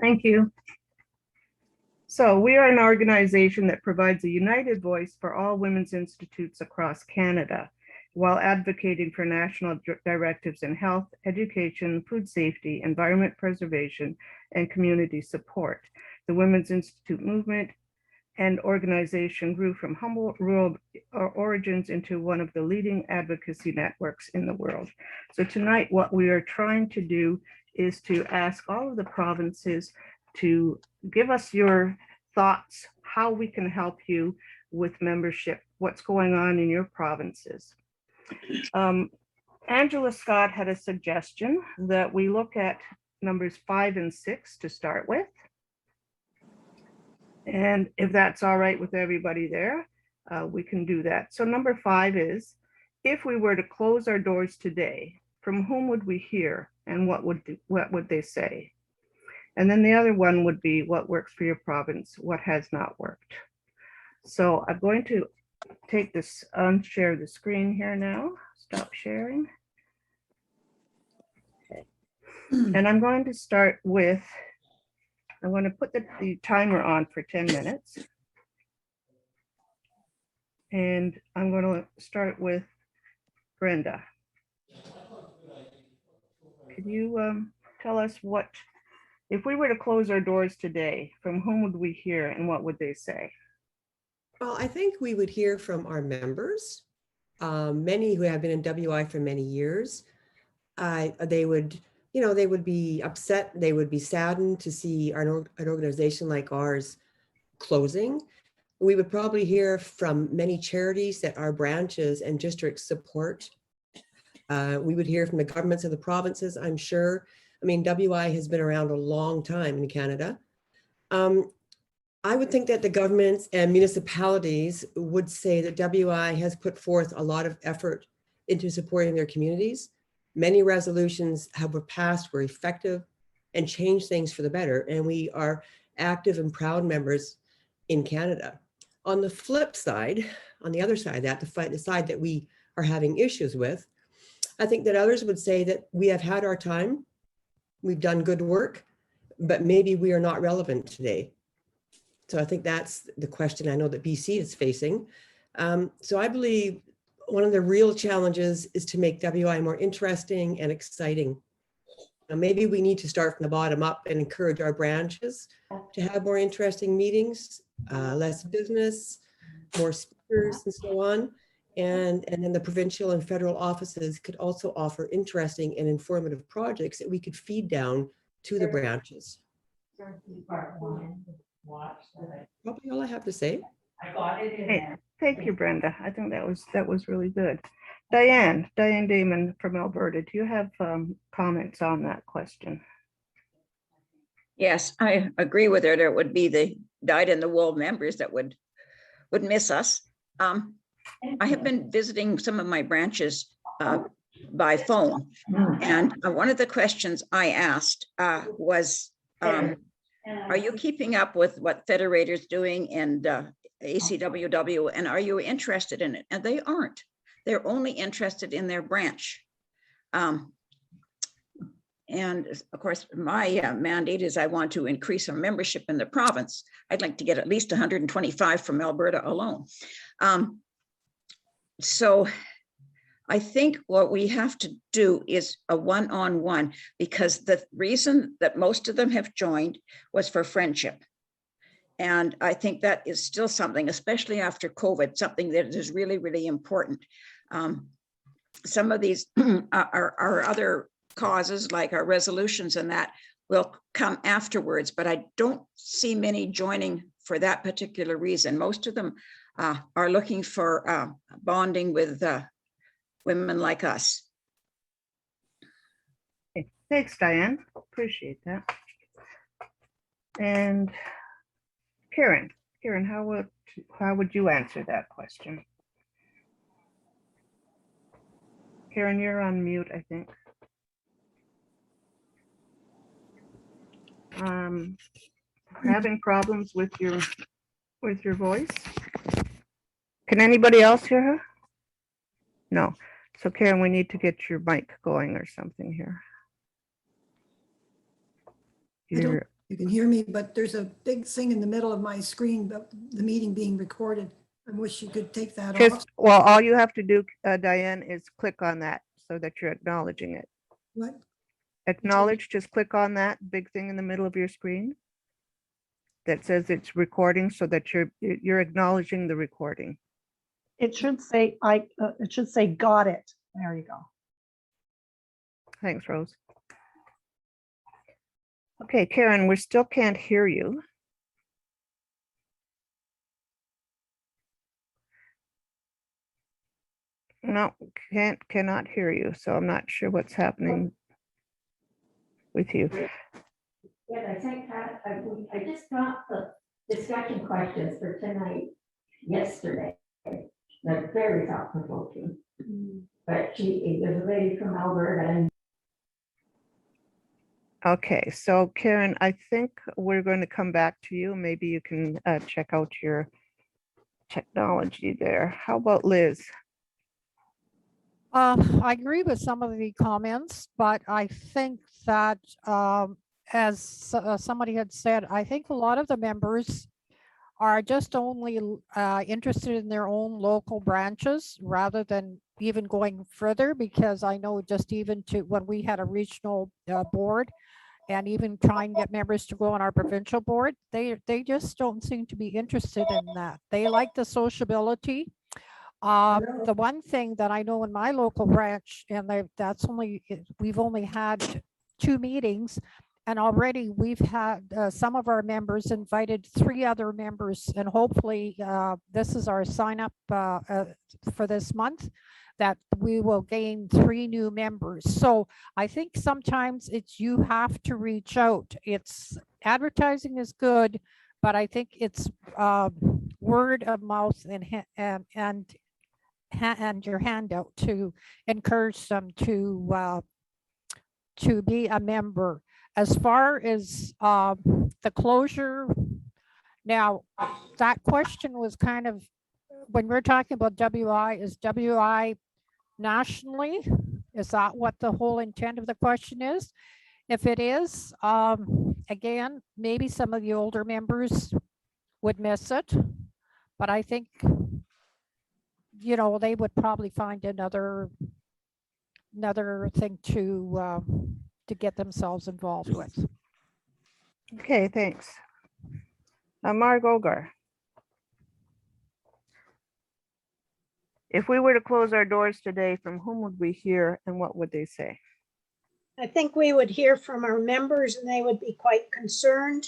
Thank you. So we are an organization that provides a united voice for all women's institutes across Canada while advocating for national directives in health, education, food safety, environment preservation, and community support. The Women's Institute movement and organization grew from humble rural origins into one of the leading advocacy networks in the world. So tonight, what we are trying to do is to ask all of the provinces to give us your thoughts, how we can help you with membership, what's going on in your provinces. Angela Scott had a suggestion that we look at numbers 5 and 6 to start with. And if that's all right with everybody there, we can do that. So number 5 is, if we were to close our doors today, from whom would we hear and what would they say? And then the other one would be, what works for your province, what has not worked? So I'm going to take this, unshare the screen here now, stop sharing. Okay. And I'm going to start with, I want to put the timer on for 10 minutes. And I'm going to start with Brenda. Could you tell us what, if we were to close our doors today, from whom would we hear and what would they say? Well, I think we would hear from our members, many who have been in WI for many years. They would be upset, they would be saddened to see an organization like ours closing. We would probably hear from many charities that our branches and districts support. We would hear from the governments of the provinces, I'm sure. I mean, WI has been around a long time in Canada. I would think that the governments and municipalities would say that WI has put forth a lot of effort into supporting their communities. Many resolutions have passed, were effective, and changed things for the better. And we are active and proud members in Canada. On the flip side, on the other side of that, the side that we are having issues with, I think that others would say that we have had our time, we've done good work, but maybe we are not relevant today. So I think that's the question I know that BC is facing. So I believe one of the real challenges is to make WI more interesting and exciting. Now, maybe we need to start from the bottom up and encourage our branches to have more interesting meetings, less business, more speakers and so on. And then the provincial and federal offices could also offer interesting and informative projects that we could feed down to the branches. Probably all I have to say. Hey, thank you, Brenda. I think that was really good. Diane Damon from Alberta, do you have comments on that question? Yes, I agree with her. There would be the dyed-in-the-wool members that would miss us. I have been visiting some of my branches by phone, and one of the questions I asked was, are you keeping up with what Federator's doing and ACWW, and are you interested in it? And they aren't. They're only interested in their branch. And of course, my mandate is I want to increase our membership in the province. I'd like to get at least 125 from Alberta alone. So I think what we have to do is a one-on-one, because the reason that most of them have joined was for friendship. And I think that is still something, especially after COVID, something that is really, really important. Some of these are other causes, like our resolutions and that will come afterwards, but I don't see many joining for that particular reason. Most of them are looking for bonding with women like us. Thanks, Diane. Appreciate that. And Karen, how would you answer that question? Karen, you're on mute, I think. Having problems with your voice? Can anybody else hear her? No. So Karen, we need to get your mic going or something here. You can hear me, but there's a big thing in the middle of my screen, but the meeting being recorded. I wish you could take that off. Just, well, all you have to do, Diane, is click on that so that you're acknowledging it. What? Acknowledge, just click on that big thing in the middle of your screen that says it's recording, so that you're acknowledging the recording. It should say, it should say got it. There you go. Thanks, Rose. Okay, Karen, we still can't hear you. No, cannot hear you, so I'm not sure what's happening with you. Yeah, I think that I just got the discussion questions for tonight yesterday. They're very thought provoking. But there's a lady from Alberta and Okay, so Karen, I think we're going to come back to you. Maybe you can check out your technology there. How about Liz? I agree with some of the comments, but I think that as somebody had said, I think a lot of the members are just only interested in their own local branches rather than even going further, because I know just even to when we had a regional board and even try and get members to go on our provincial board, they just don't seem to be interested in that. They like the sociability. The one thing that I know in my local branch, and we've only had 2 meetings, and already we've had some of our members invited 3 other members, and hopefully this is our sign up for this month, that we will gain 3 new members. So I think sometimes you have to reach out. It's advertising is good, but I think it's word of mouth and your handout to encourage them to be a member. As far as the closure, now that question was kind of, when we're talking about WI, is WI nationally? Is that what the whole intent of the question is? If it is, again, maybe some of the older members would miss it, but I think, you know, they would probably find another thing to get themselves involved with. Okay, thanks. Marg Ogar. If we were to close our doors today, from whom would we hear and what would they say? I think we would hear from our members and they would be quite concerned.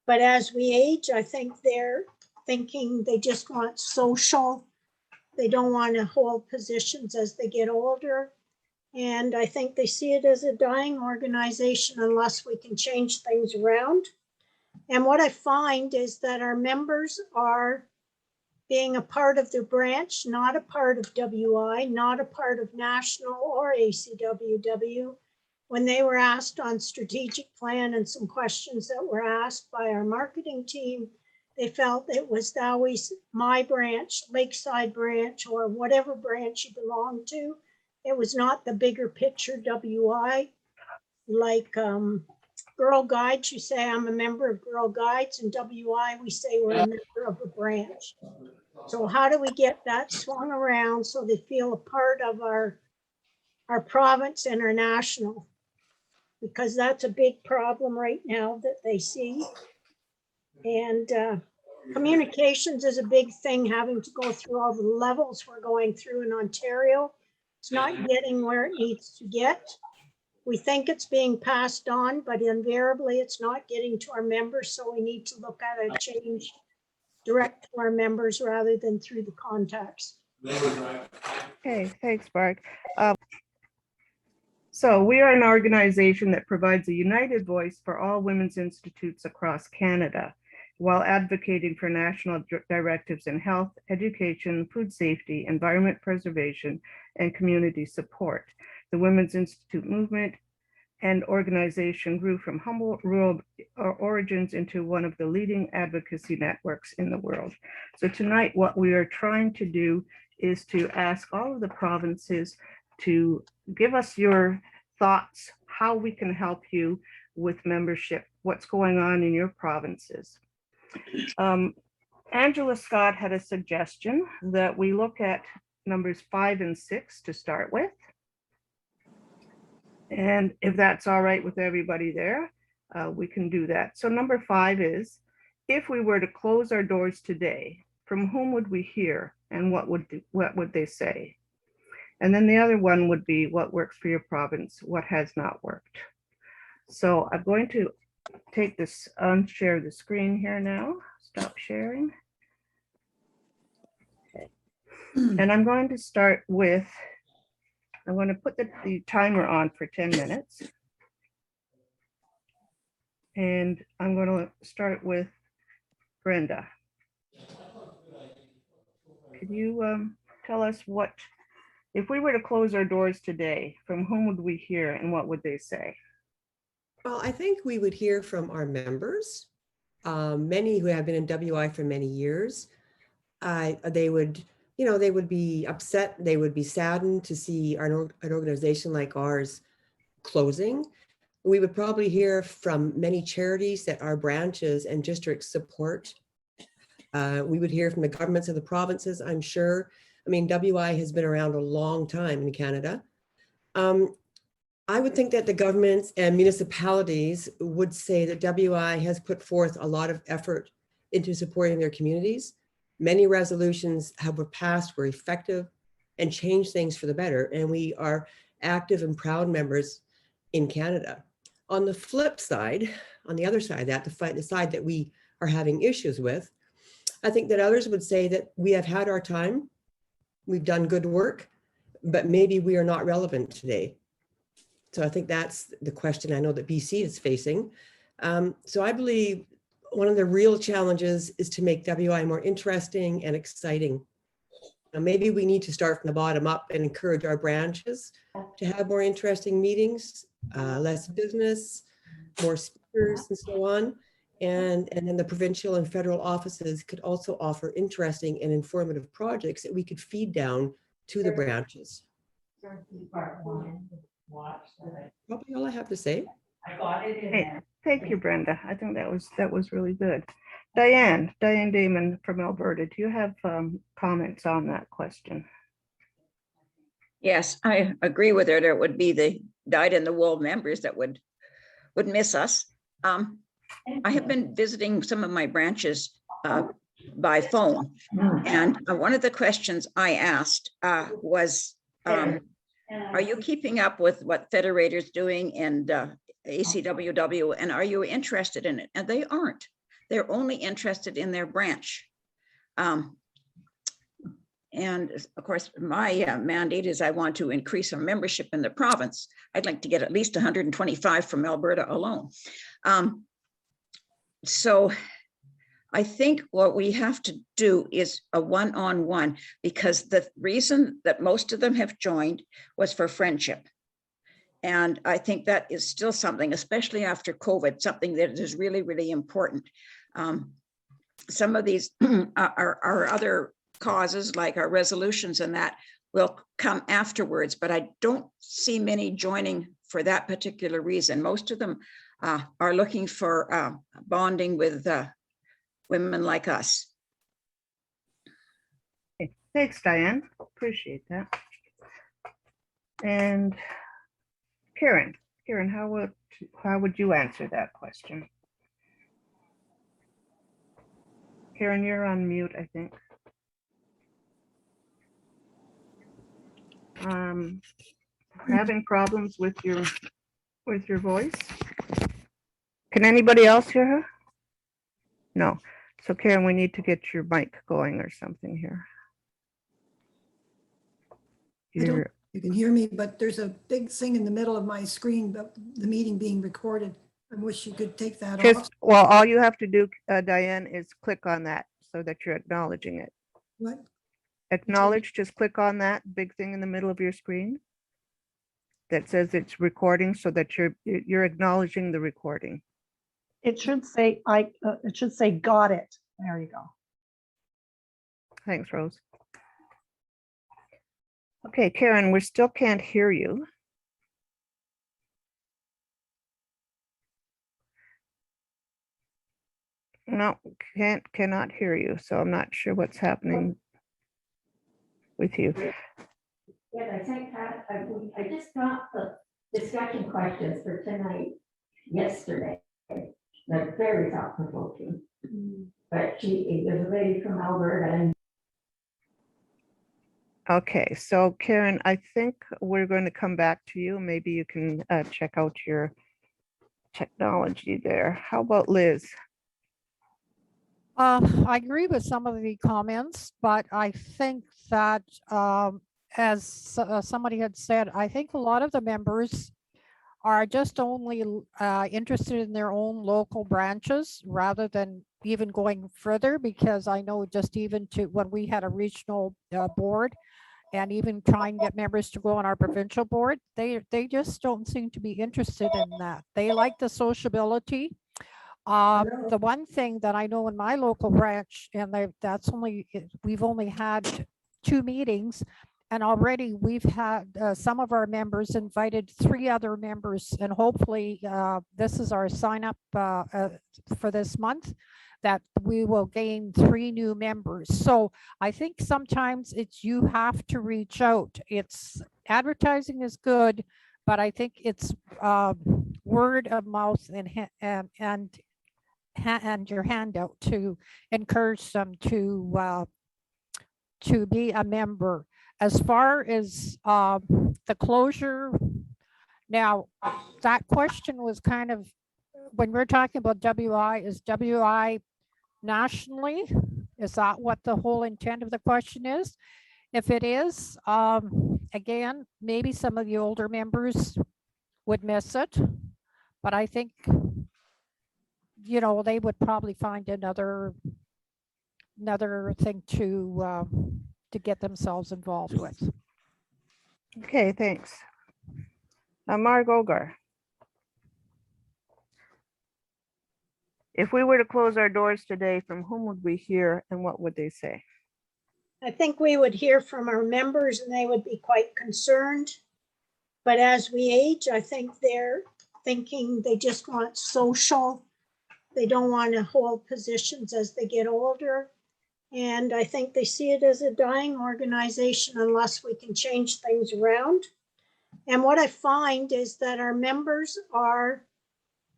But as we age, I think they're thinking they just want social. They don't want to hold positions as they get older. And I think they see it as a dying organization unless we can change things around. And what I find is that our members are being a part of their branch, not a part of WI, not a part of national or ACWW. When they were asked on strategic plan and some questions that were asked by our marketing team, they felt it was always my branch, Lakeside branch, or whatever branch you belong to. It was not the bigger picture WI. Like Girl Guides, you say I'm a member of Girl Guides, and WI, we say we're a member of a branch. So how do we get that swung around so they feel a part of our province and our national? Because that's a big problem right now that they see. And communications is a big thing, having to go through all the levels we're going through in Ontario. It's not getting where it needs to get. We think it's being passed on, but invariably it's not getting to our members. So we need to look at a change direct to our members rather than through the contacts. Okay, thanks, Mark. So we are an organization that provides a united voice for all women's institutes across Canada, while advocating for national directives in health, education, food safety, environment preservation, and community support. The Women's Institute movement and organization grew from humble rural origins into one of the leading advocacy networks in the world. So tonight, what we are trying to do is to ask all of the provinces to give us your thoughts, how we can help you. with membership, what's going on in your provinces. Angela Scott had a suggestion that we look at numbers 5 and 6 to start with. And if that's all right with everybody there, we can do that. So number 5 is, if we were to close our doors today, from whom would we hear and what would they say? And then the other one would be, what works for your province, what has not worked. So I'm going to take this, unshare the screen here now, stop sharing. Okay. And I'm going to start with, I'm going to put the timer on for 10 minutes. And I'm going to start with Brenda. Could you tell us what, if we were to close our doors today, from whom would we hear and what would they say? Well, I think we would hear from our members, many who have been in WI for many years. They would, they would be upset, they would be saddened to see an organization like ours closing. We would probably hear from many charities that our branches and districts support. We would hear from the governments of the provinces, I'm sure. I mean, WI has been around a long time in Canada. I would think that the governments and municipalities would say that WI has put forth a lot of effort into supporting their communities. Many resolutions were passed, were effective, and changed things for the better. And we are active and proud members in Canada. On the flip side, on the other side of that, the side that we are having issues with, I think that others would say that we have had our time, we've done good work, but maybe we are not relevant today. So I think that's the question I know that BC is facing. So I believe one of the real challenges is to make WI more interesting and exciting. Now, maybe we need to start from the bottom up and encourage our branches to have more interesting meetings, less business, more speakers and so on. And then the provincial and federal offices could also offer interesting and informative projects that we could feed down to the branches. Probably all I have to say. Hey, thank you, Brenda. I think that was really good. Diane Damon from Alberta, do you have comments on that question? Yes, I agree with her. There would be the dyed-in-the-wool members that would miss us. I have been visiting some of my branches by phone, and one of the questions I asked was, are you keeping up with what Federator's doing and ACWW, and are you interested in it? And they aren't. They're only interested in their branch. And of course, my mandate is I want to increase our membership in the province. I'd like to get at least 125 from Alberta alone. So I think what we have to do is a one-on-one, because the reason that most of them have joined was for friendship. And I think that is still something, especially after COVID, something that is really, really important. Some of these are other causes, like our resolutions and that will come afterwards, but I don't see many joining for that particular reason. Most of them are looking for bonding with women like us. Okay. Thanks, Diane. Appreciate that. And Karen, how would you answer that question? Karen, you're on mute, I think. Having problems with your voice? Can anybody else hear her? No. So Karen, we need to get your mic going or something here. You can hear me, but there's a big thing in the middle of my screen, but the meeting being recorded. I wish you could take that off. Well, all you have to do, Diane, is click on that so that you're acknowledging it. What? Acknowledge, just click on that big thing in the middle of your screen that says it's recording, so that you're acknowledging the recording. It should say, it should say, got it. There you go. Thanks, Rose. Okay, Karen, we still can't hear you. No, cannot hear you, so I'm not sure what's happening with you. Yeah, I think Pat, I just got the discussion questions for tonight yesterday. They're very thought provoking. But there's a lady from Alberta and Okay, so Karen, I think we're going to come back to you. Maybe you can check out your technology there. How about Liz? I agree with some of the comments, but I think that as somebody had said, I think a lot of the members are just only interested in their own local branches rather than even going further, because I know just even to when we had a regional board and even try and get members to go on our provincial board, they just don't seem to be interested in that. They like the sociability. The one thing that I know in my local branch, and we've only had 2 meetings, and already we've had some of our members invited 3 other members, and hopefully this is our sign up for this month, that we will gain 3 new members. So I think sometimes you have to reach out. It's advertising is good, but I think it's word of mouth and your handout to encourage them to be a member. As far as the closure, now that question was kind of, when we're talking about WI, is WI nationally? Is that what the whole intent of the question is? If it is, again, maybe some of the older members would miss it, but I think, you know, they would probably find another thing to get themselves involved with. Okay, thanks. Marg Ogar. If we were to close our doors today, from whom would we hear and what would they say? I think we would hear from our members and they would be quite concerned. But as we age, I think they're thinking they just want social. They don't want to hold positions as they get older. And I think they see it as a dying organization unless we can change things around. And what I find is that our members are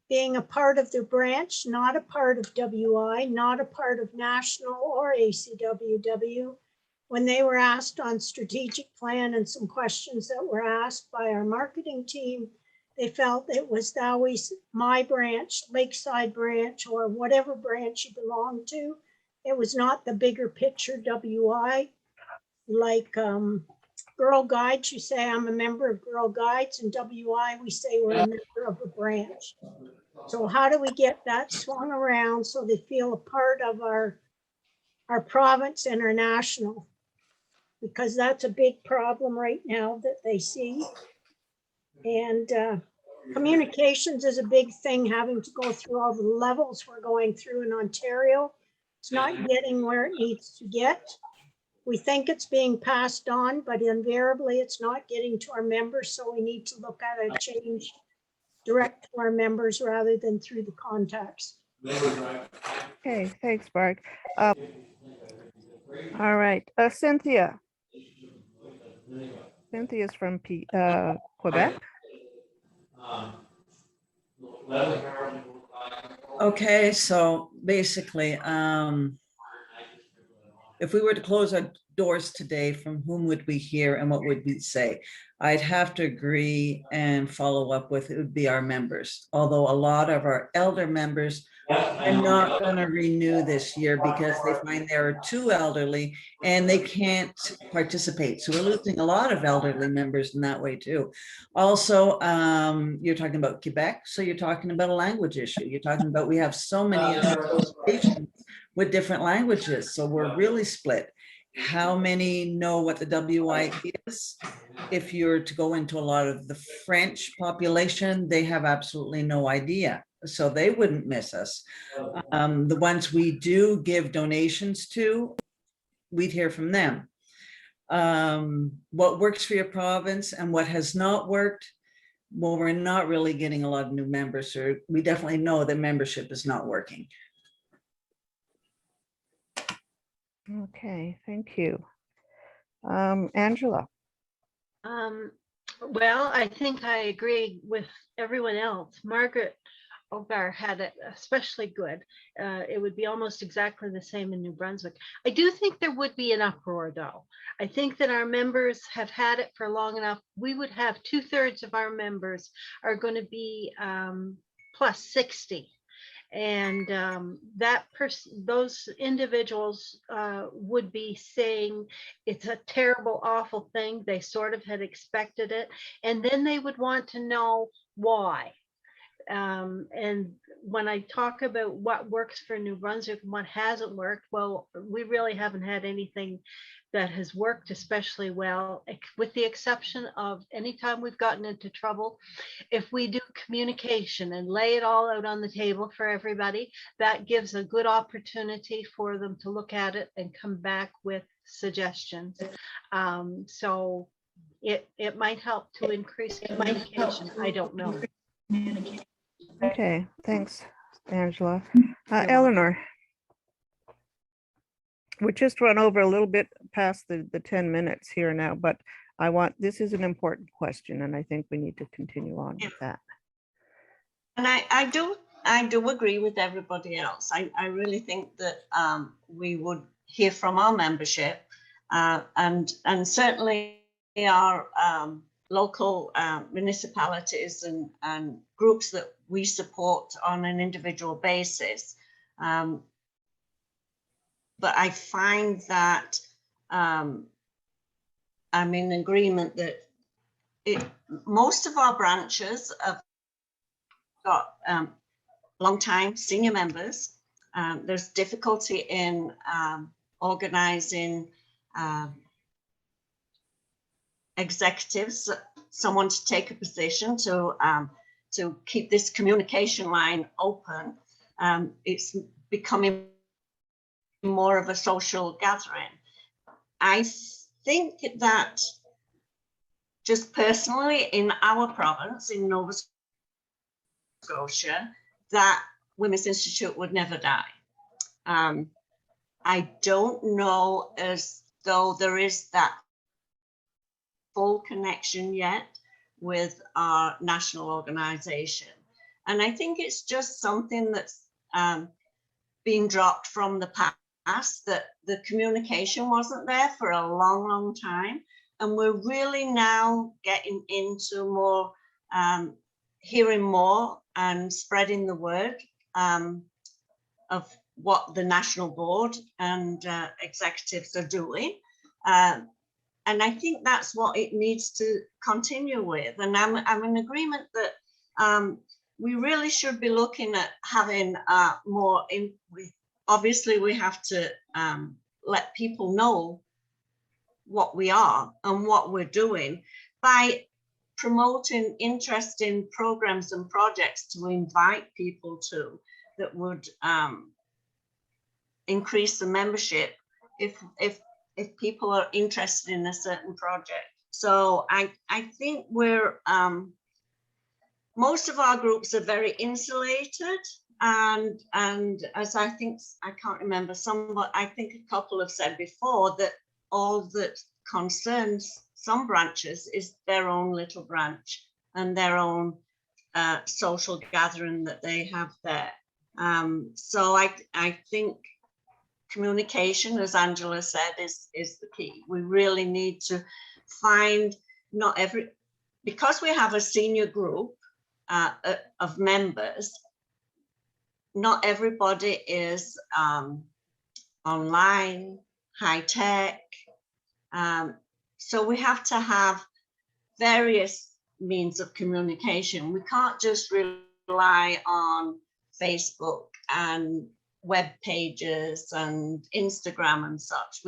being a part of the branch, not a part of WI, not a part of national or ACWW. When they were asked on strategic plan and some questions that were asked by our marketing team, they felt it was always my branch, Lakeside branch, or whatever branch you belong to. It was not the bigger picture WI. Like Girl Guides, you say I'm a member of Girl Guides, and WI, we say we're a member of a branch. So how do we get that swung around so they feel a part of our province and our national? Because that's a big problem right now that they see. And communications is a big thing, having to go through all the levels we're going through in Ontario. It's not getting where it needs to get. We think it's being passed on, but invariably it's not getting to our members. So we need to look at a change direct to our members rather than through the contacts. Okay, thanks, Marg. All right, Cynthia. Cynthia's from Quebec. Okay, so basically, if we were to close our doors today, from whom would we hear and what would we say? I'd have to agree and follow up with, it would be our members. Although a lot of our elder members are not going to renew this year because they find they're too elderly and they can't participate. So we're losing a lot of elderly members in that way too. Also, you're talking about Quebec, so you're talking about a language issue. You're talking about, we have so many associations with different languages, so we're really split. How many know what the WI is? If you're to go into a lot of the French population, they have absolutely no idea. So they wouldn't miss us. The ones we do give donations to, we'd hear from them. What works for your province and what has not worked, well, we're not really getting a lot of new members, or we definitely know that membership is not working. Okay, thank you. Angela, Well, I think I agree with everyone else. Margaret Ogar had it especially good. It would be almost exactly the same in New Brunswick. I do think there would be an uproar, though. I think that our members have had it for long enough. We would have 2/3 of our members are going to be plus 60. And those individuals would be saying it's a terrible, awful thing. They sort of had expected it. And then they would want to know why. And when I talk about what works for New Brunswick and what hasn't worked, well, we really haven't had anything that has worked especially well, with the exception of anytime we've gotten into trouble. If we do communication and lay it all out on the table for everybody, that gives a good opportunity for them to look at it and come back with suggestions. So it might help to increase communication. I don't know. okay, thanks, Angela. Eleanor. We just run over a little bit past the 10 minutes here now, but this is an important question, and I think we need to continue on with that. And I do agree with everybody else. I really think that we would hear from our membership and certainly our local municipalities and groups that we support on an individual basis. But I find that I'm in agreement that most of our branches have got long-time senior members. There's difficulty in organizing executives, someone to take a position to keep this communication line open. It's becoming more of a social gathering. I think that just personally in our province, in Nova Scotia, that Women's Institute would never die. I don't know as though there is that full connection yet with our national organization. And I think it's just something that's being dropped from the past, that the communication wasn't there for a long, long time. And we're really now getting into more, hearing more and spreading the word of what the national board and executives are doing. And I think that's what it needs to continue with. And I'm in agreement that we really should be looking at having more, obviously we have to let people know what we are and what we're doing by promoting interesting programs and projects to invite people to that would increase the membership if people are interested in a certain project. So I think we're most of our groups are very insulated, and as I can't remember, I think a couple have said before that all that concerns some branches is their own little branch and their own social gathering that they have there. So I think communication, as Angela said, is the key. We really need to find because we have a senior group of members, not everybody is online, high tech. So we have to have various means of communication. We can't just rely on Facebook and web pages and Instagram and such.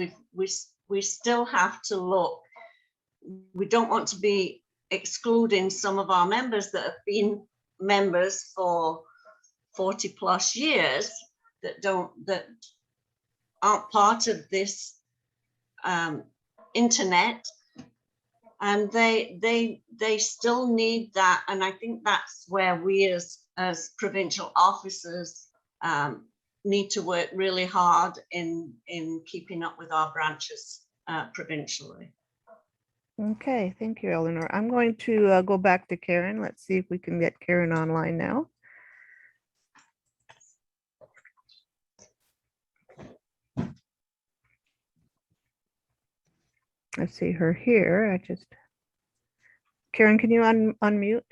We still have to look. We don't want to be excluding some of our members that have been members for 40 plus years that aren't part of this internet, and they still need that. And I think that's where we as provincial officers need to work really hard in keeping up with our branches provincially. Okay, thank you, Eleanor. I'm going to go back to Karen. Let's see if we can get Karen online now. I see her here. Karen, can you unmute?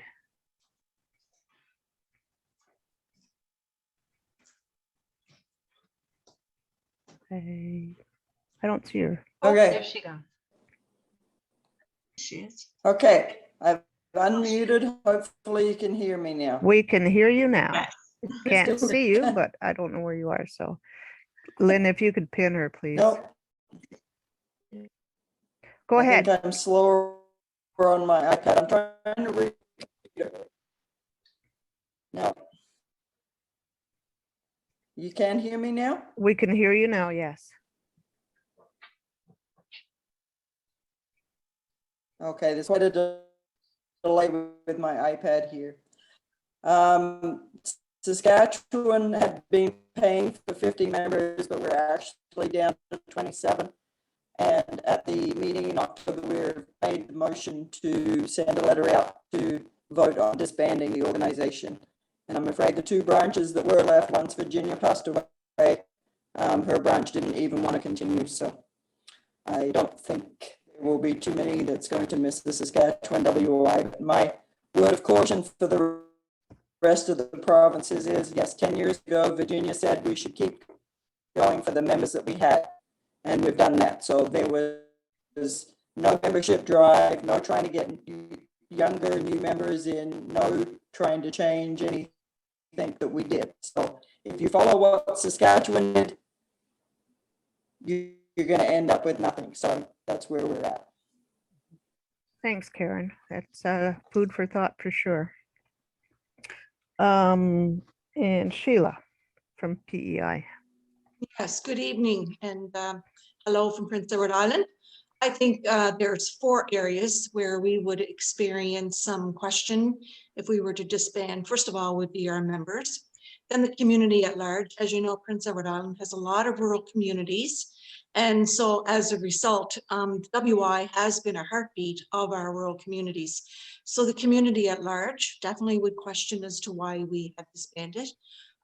I don't see her. Oh, there Okay, she goes. She is. okay. I've unmuted. Hopefully you can hear me now. We can hear you now. Yes. Can't see you, but I don't know where you are. So Lynn, if you could pin her, please. Nope. Go I ahead. think I'm slower on my iPad. I'm trying to read it. No. You can hear me now? We can hear you now, yes. Okay, there's quite a delay with my iPad here. Saskatchewan had been paying for 50 members, but we're actually down to 27. And at the meeting in October, we made the motion to send a letter out to vote on disbanding the organization. And I'm afraid the two branches that were left, once Virginia passed away, her branch didn't even want to continue. So I don't think there will be too many that's going to miss the Saskatchewan WOI. But my word of caution for the rest of the provinces is, yes, 10 years ago, Virginia said we should keep going for the members that we had, and we've done that. So there was no membership drive, no trying to get younger, new members in, no trying to change anything that we did. So if you follow what Saskatchewan did, you're going to end up with nothing. So that's where we're at. Thanks, Karen. That's food for thought for sure. And Sheila from PEI. Yes, good evening and hello from Prince Edward Island. I think there's 4 areas where we would experience some question if we were to disband. First of all, would be our members, then the community at large. As you know, Prince Edward Island has a lot of rural communities. And so as a result, WI has been a heartbeat of our rural communities. So the community at large definitely would question as to why we have disbanded.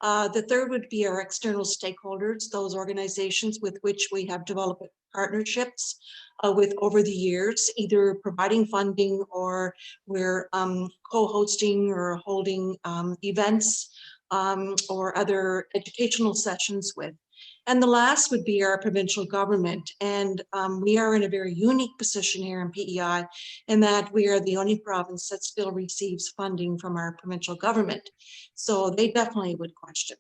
The third would be our external stakeholders, those organizations with which we have developed partnerships with over the years, either providing funding or we're co-hosting or holding events or other educational sessions with. And the last would be our provincial government. And we are in a very unique position here in PEI in that we are the only province that still receives funding from our provincial government. So they definitely would question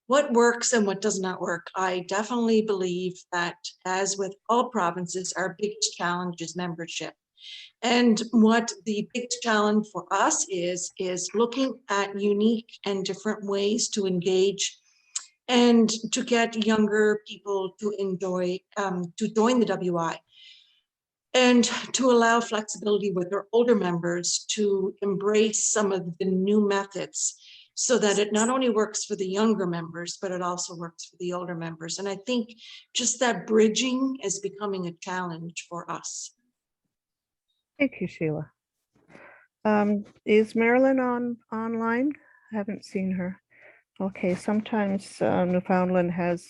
what works and what does not work. I definitely believe that, as with all provinces, our biggest challenge is membership. And what the biggest challenge for us is looking at unique and different ways to engage and to get younger people to enjoy, to join the WI, and to allow flexibility with our older members to embrace some of the new methods so that it not only works for the younger members, but it also works for the older members. And I think just that bridging is becoming a challenge for us. Thank you, Sheila. Is Marilyn online? I haven't seen her. Okay, sometimes Newfoundland has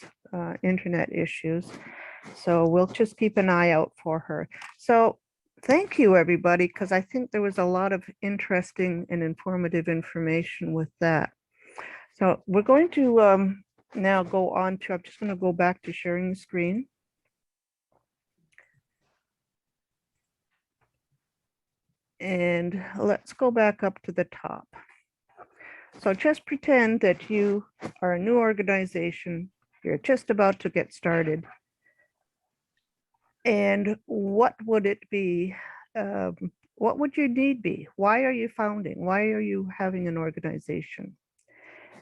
internet issues, so we'll just keep an eye out for her. So thank you, everybody, because I think there was a lot of interesting and informative information with that. So we're going to now go on to, I'm just going to go back to sharing the screen. And let's go back up to the top. So just pretend that you are a new organization. You're just about to get started. And what would it be? What would your need be? Why are you founding? Why are you having an organization?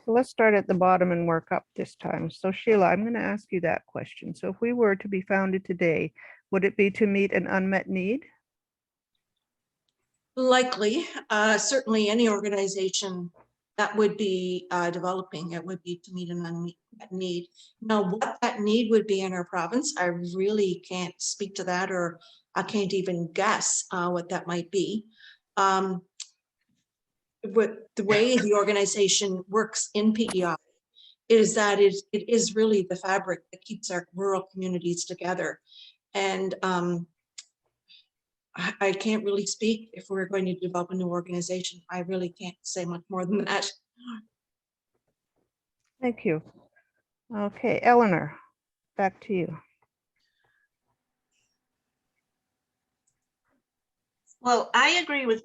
So let's start at the bottom and work up this time. So Sheila, I'm going to ask you that question. So if we were to be founded today, would it be to meet an unmet need? Likely, certainly any organization that would be developing. It would be to meet an unmet need. Now, what that need would be in our province, I really can't speak to that, or I can't even guess what that might be. What the way the organization works in PEI is that it is really the fabric that keeps our rural communities together. And I can't really speak if we're going to develop a new organization. I really can't say much more than that. Thank you. Okay, Eleanor, back to you. Well, I agree with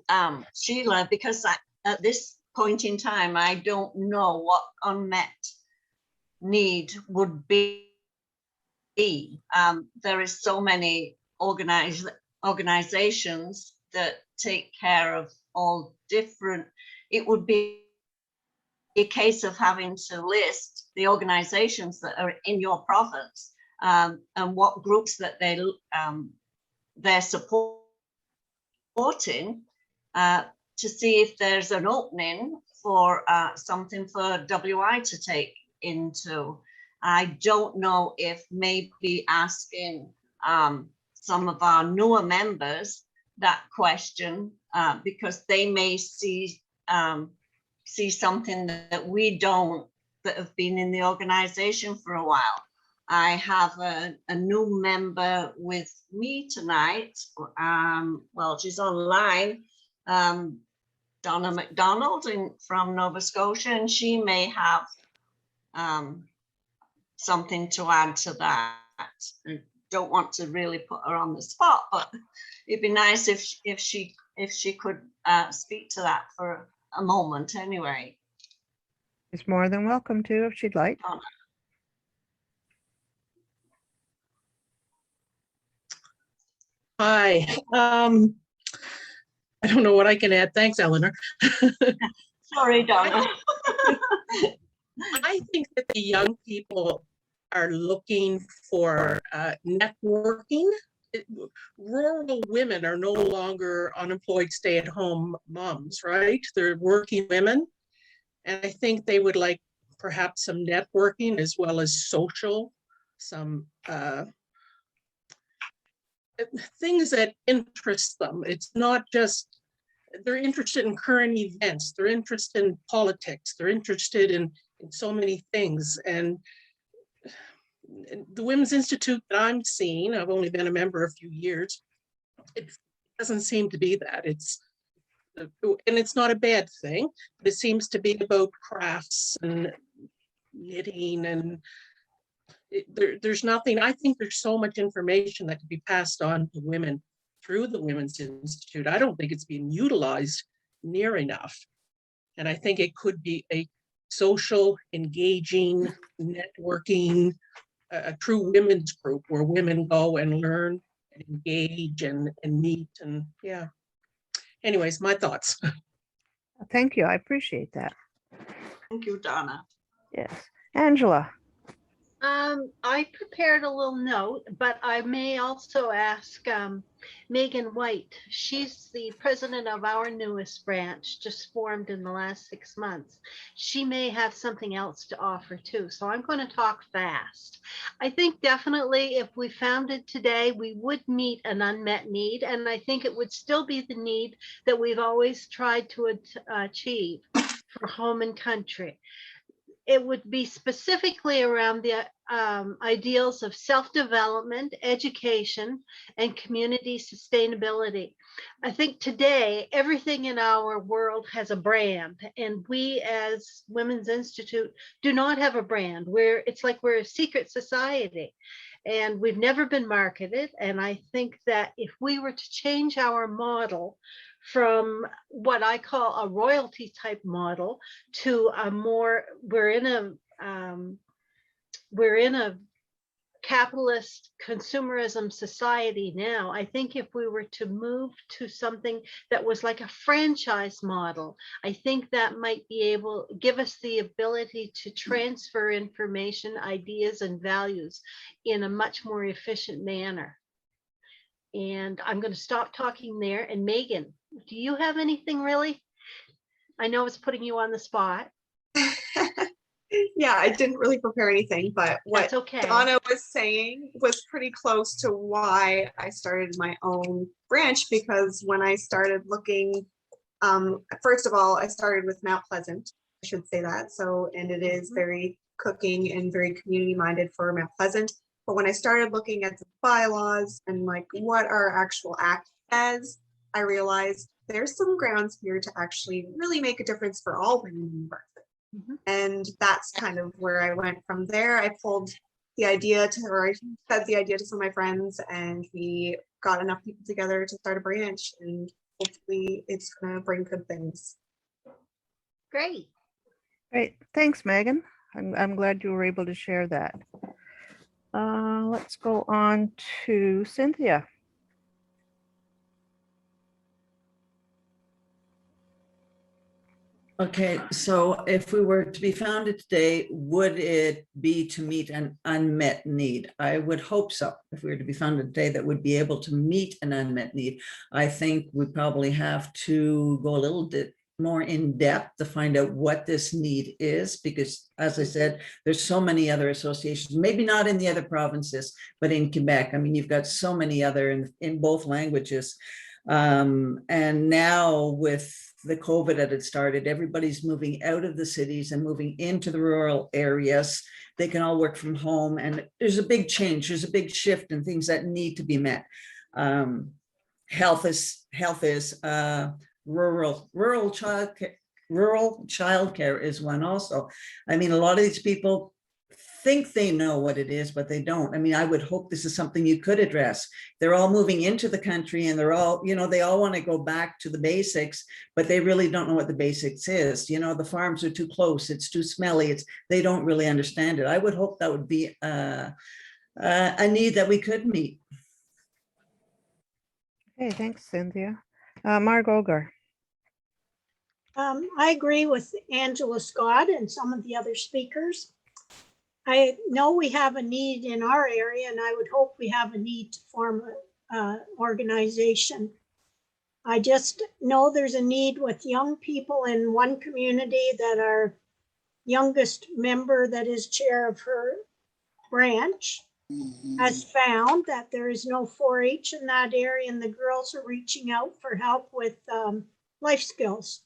Sheila, because at this point in time, I don't know what unmet need would be. There is so many organizations that take care of all different. It would be a case of having to list the organizations that are in your province, and what groups that they're supporting, to see if there's an opening for something for WI to take into. I don't know if maybe asking some of our newer members that question, because they may see something that we don't, that have been in the organization for a while. I have a new member with me tonight. Well, she's online, Donna McDonald from Nova Scotia, and she may have something to add to that. I don't want to really put her on the spot, but it'd be nice if she could speak to that for a moment anyway. She's more than welcome to if she'd like. Hi. I don't know what I can add. Thanks, Eleanor. Sorry, Donna. I think that the young people are looking for networking. Rural women are no longer unemployed stay-at-home moms, right? They're working women. And I think they would like perhaps some networking as well as social, some things that interest them. It's not just, they're interested in current events, they're interested in politics, they're interested in so many things. And the Women's Institute that I'm seeing, I've only been a member a few years, it doesn't seem to be that. And it's not a bad thing, but it seems to be about crafts and knitting, and there's nothing. I think there's so much information that could be passed on to women through the Women's Institute. I don't think it's being utilized near enough. And I think it could be a social, engaging, networking, a true women's group where women go and learn and engage and meet. And yeah. Anyways, my thoughts. Thank you. I appreciate that. Thank you, Donna. Yes. Angela. I prepared a little note, but I may also ask Megan White. She's the president of our newest branch, just formed in the last 6 months. She may have something else to offer too. So I'm going to talk fast. I think definitely if we founded today, we would meet an unmet need. And I think it would still be the need that we've always tried to achieve for home and country. It would be specifically around the ideals of self-development, education, and community sustainability. I think today, everything in our world has a brand, and we as Women's Institute do not have a brand. It's like we're a secret society, and we've never been marketed. And I think that if we were to change our model from what I call a royalty type model to a more, we're in a capitalist consumerism society now. I think if we were to move to something that was like a franchise model, I think that might be able give us the ability to transfer information, ideas, and values in a much more efficient manner. And I'm going to stop talking there. And Megan, do you have anything really? I know it's putting you on the spot. Yeah, I didn't really prepare anything, but what That's okay. Donna was saying was pretty close to why I started my own branch, because when I started looking, first of all, I started with Mount Pleasant, I should say that. So, and it is very cooking and very community minded for Mount Pleasant. But when I started looking at the bylaws and like what our actual act says, I realized there's some grounds here to actually really make a difference for all women in New Brunswick. And that's kind of where I went from there. I pulled the idea to, or I said the idea to some of my friends, and we got enough people together to start a branch, and hopefully it's gonna bring good things. Great. Great. Thanks, Megan. I'm glad you were able to share that. Let's go on to Cynthia. Okay, so if we were to be founded today, would it be to meet an unmet need? I would hope so. If we were to be founded today, that would be able to meet an unmet need. I think we probably have to go a little bit more in depth to find out what this need is, because as I said, there's so many other associations, maybe not in the other provinces, but in Quebec. I mean, you've got so many other in both languages. And now with the COVID that had started, everybody's moving out of the cities and moving into the rural areas. They can all work from home, and there's a big change. There's a big shift in things that need to be met. Health is rural childcare is one also. I mean, a lot of these people think they know what it is, but they don't. I mean, I would hope this is something you could address. They're all moving into the country, and they're all, you know, they all want to go back to the basics, but they really don't know what the basics is. You know, the farms are too close, it's too smelly, they don't really understand it. I would hope that would be a need that we could meet. Okay, thanks, Cynthia. Margot Ogar. I agree with Angela Scott and some of the other speakers. I know we have a need in our area, and I would hope we have a need to form an organization. I just know there's a need with young people in one community that our youngest member, that is chair of her branch, has found that there is no 4-H in that area, and the girls are reaching out for help with life skills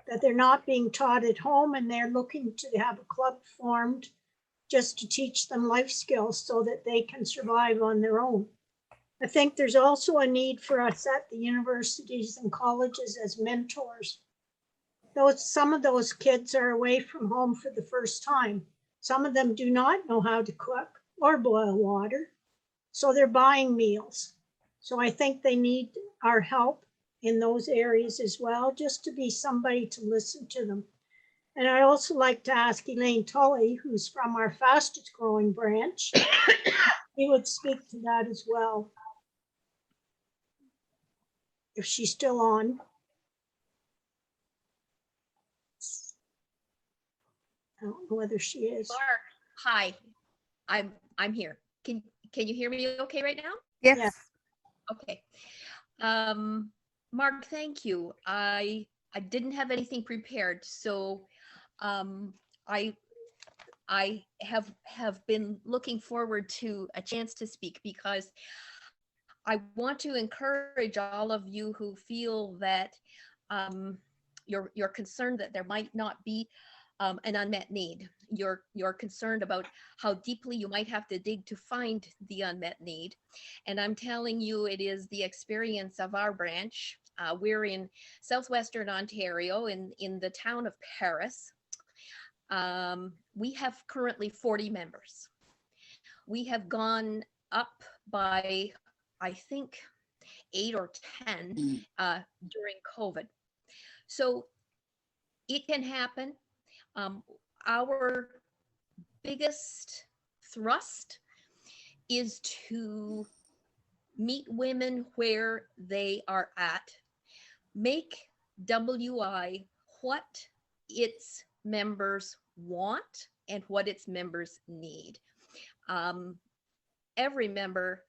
that they're not being taught at home, and they're looking to have a club formed just to teach them life skills so that they can survive on their own. I think there's also a need for us at the universities and colleges as mentors. Some of those kids are away from home for the first time. Some of them do not know how to cook or boil water, so they're buying meals. So I think they need our help in those areas as well, just to be somebody to listen to them. And I also like to ask Elaine Tully, who's from our fastest growing branch, he would speak to that as well, if she's still on. I don't know whether she is. Mark, hi, I'm here. Can you hear me okay right now? Yes. Yeah. Okay. Mark, thank you. I didn't have anything prepared, so I have been looking forward to a chance to speak, because I want to encourage all of you who feel that you're concerned that there might not be an unmet need. You're concerned about how deeply you might have to dig to find the unmet need. And I'm telling you, it is the experience of our branch. We're in southwestern Ontario, in the town of Paris. We have currently 40 members. We have gone up by, I think, 8 or 10 during COVID. So it can happen. Our biggest thrust is to meet women where they are at, make WI what its members want and what its members need. Every member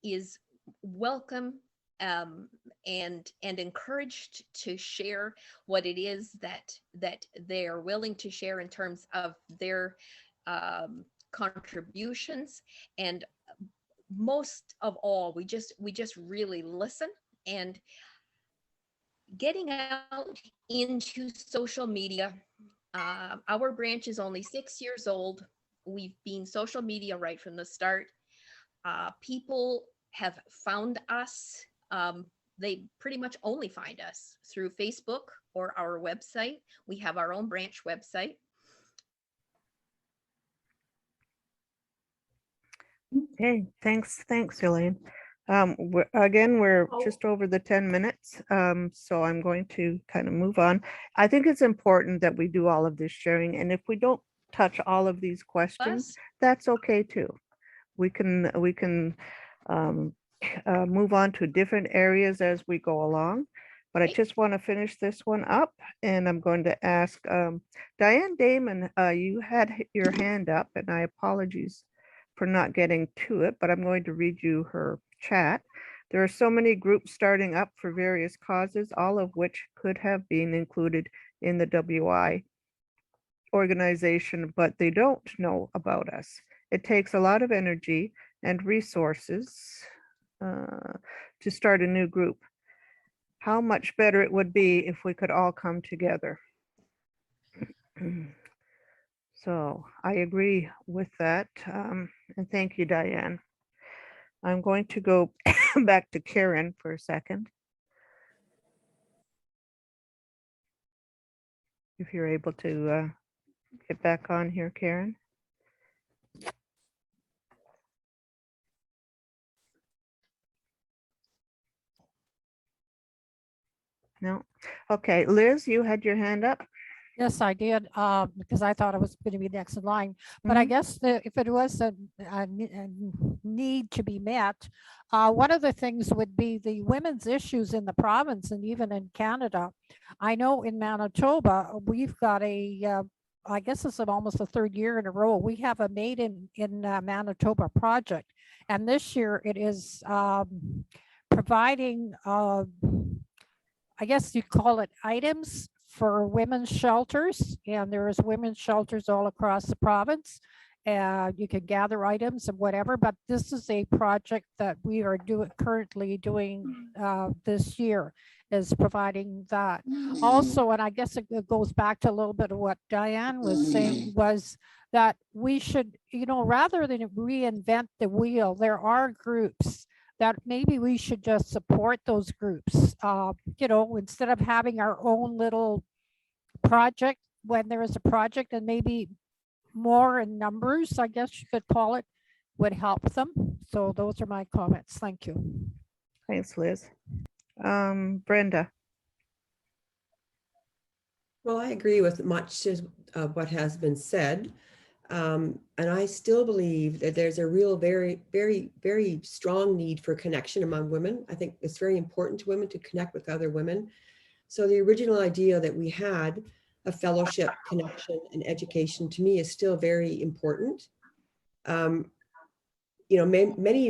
is welcome and encouraged to share what it is that they are willing to share in terms of their contributions. And most of all, we just really listen. And getting out into social media, our branch is only 6 years old. We've been social media right from the start. People have found us. They pretty much only find us through Facebook or our website. We have our own branch website. Okay, thanks, Elaine. We're just over the 10 minutes, so I'm going to kind of move on. I think it's important that we do all of this sharing, and if we don't touch all of these questions, that's okay too. We can move on to different areas as we go along, but I just want to finish this one up, and I'm going to ask Diane Damon, you had your hand up, and I apologize for not getting to it, but I'm going to read you her chat. There are so many groups starting up for various causes, all of which could have been included in the WI organization, but they don't know about us. It takes a lot of energy and resources to start a new group. How much better it would be if we could all come together. So I agree with that. And thank you, Diane. I'm going to go back to Karen for a second. If you're able to get back on here, Karen. No. Okay, Liz, you had your hand up. Yes, I did, because I thought I was going to be next in line. But I guess if it was a need to be met, one of the things would be the women's issues in the province and even in Canada. I know in Manitoba, we've got I guess it's almost the third year in a row, we have a Made in Manitoba project. And this year it is providing, I guess you call it items for women's shelters, and there is women's shelters all across the province. You can gather items and whatever, but this is a project that we are currently doing this year, is providing that. Also, and I guess it goes back to a little bit of what Diane was saying, was that we should, rather than reinvent the wheel, there are groups that maybe we should just support those groups, instead of having our own little project. When there is a project, and maybe more in numbers, I guess you could call it, would help them. So those are my comments. Thank you. Thanks, Liz. Brenda. Well, I agree with much of what has been said. And I still believe that there's a real, very, very, very strong need for connection among women. I think it's very important to women to connect with other women. So the original idea that we had of fellowship, connection, and education, to me, is still very important. Many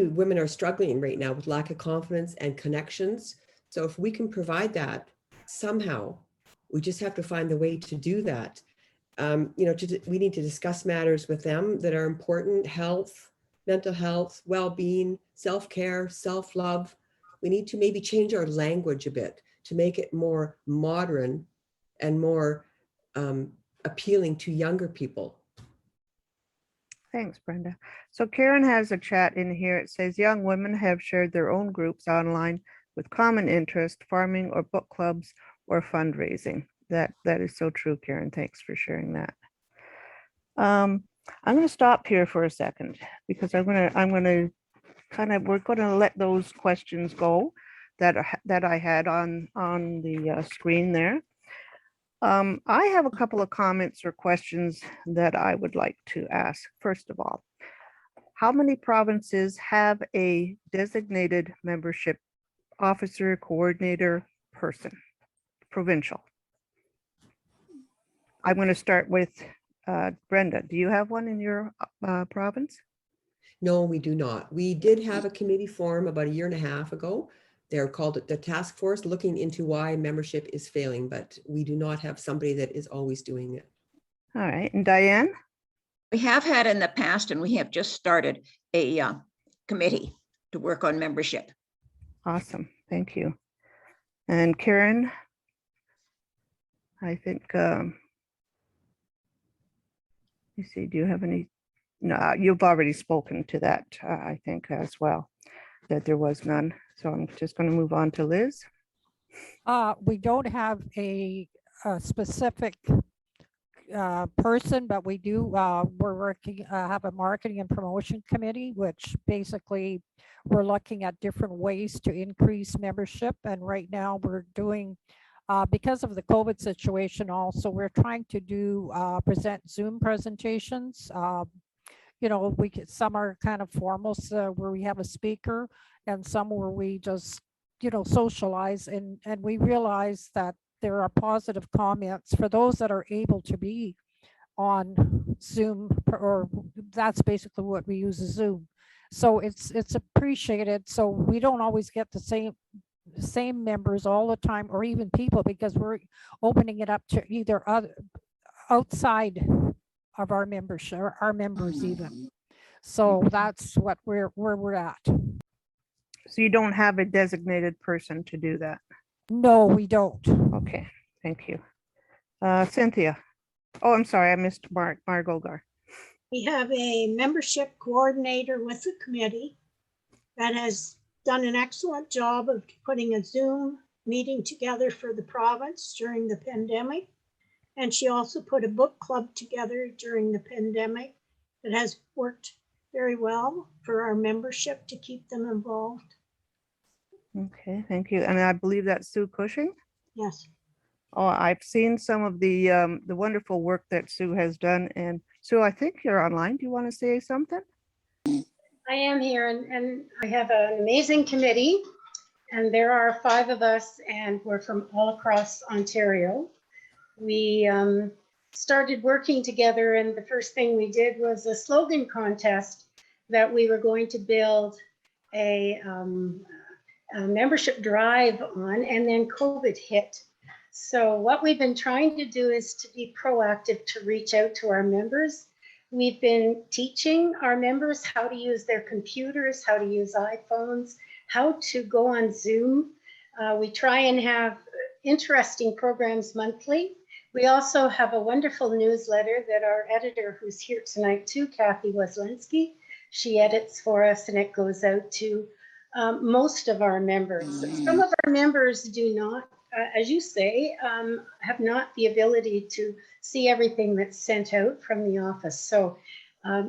women are struggling right now with lack of confidence and connections. So if we can provide that somehow, we just have to find the way to do that. We need to discuss matters with them that are important: health, mental health, well-being, self-care, self-love. We need to maybe change our language a bit to make it more modern and more appealing to younger people. Thanks, Brenda. So Karen has a chat in here. It says young women have shared their own groups online with common interest, farming or book clubs or fundraising. That is so true, Karen. Thanks for sharing that. I'm going to stop here for a second because we're going to let those questions go that I had on the screen there. I have a couple of comments or questions that I would like to ask. First of all, how many provinces have a designated membership officer, coordinator, person, provincial? I'm going to start with Brenda. Do you have one in your province? No, we do not. We did have a committee form about 1.5 years ago, They're called the task force looking into why membership is failing, but we do not have somebody that is always doing it. All right, and Diane? We have had in the past, and we have just started a committee to work on membership. Awesome, thank you. And Karen? I think, you see, do you have any? No, you've already spoken to that, I think as well, that there was none. So I'm just going to move on to Liz. We don't have a specific person, but we do, we're working, have a marketing and promotion committee, which basically we're looking at different ways to increase membership. And right now we're doing, because of the COVID situation also, we're trying to do present Zoom presentations. You know, some are kind of formal, so where we have a speaker, and some where we just, you know, socialize, and we realize that there are positive comments for those that are able to be on Zoom, or that's basically what we use as Zoom. So it's appreciated. So we don't always get the same members all the time, or even people, because we're opening it up to either outside of our membership, or our members even. So that's what where we're at. So you don't have a designated person to do that? No, we don't. Okay, thank you. Cynthia? Oh, I'm sorry, I missed Mark Olgar. We have a membership coordinator with the committee that has done an excellent job of putting a Zoom meeting together for the province during the pandemic. And she also put a book club together during the pandemic that has worked very well for our membership to keep them involved. Okay, thank you. And I believe that's Sue Cushing? Yes. Oh, I've seen some of the wonderful work that Sue has done. And Sue, I think you're online. Do you want to say something? I am here, and I have an amazing committee, and there are 5 of us, and we're from all across Ontario. We started working together, and the first thing we did was a slogan contest that we were going to build a membership drive on, and then COVID hit. So what we've been trying to do is to be proactive, to reach out to our members. We've been teaching our members how to use their computers, how to use iPhones, how to go on Zoom. We try and have interesting programs monthly. We also have a wonderful newsletter that our editor, who's here tonight too, Kathy Weslinski, she edits for us, and it goes out to most of our members. Some of our members do not, as you say, have not the ability to see everything that's sent out from the office. So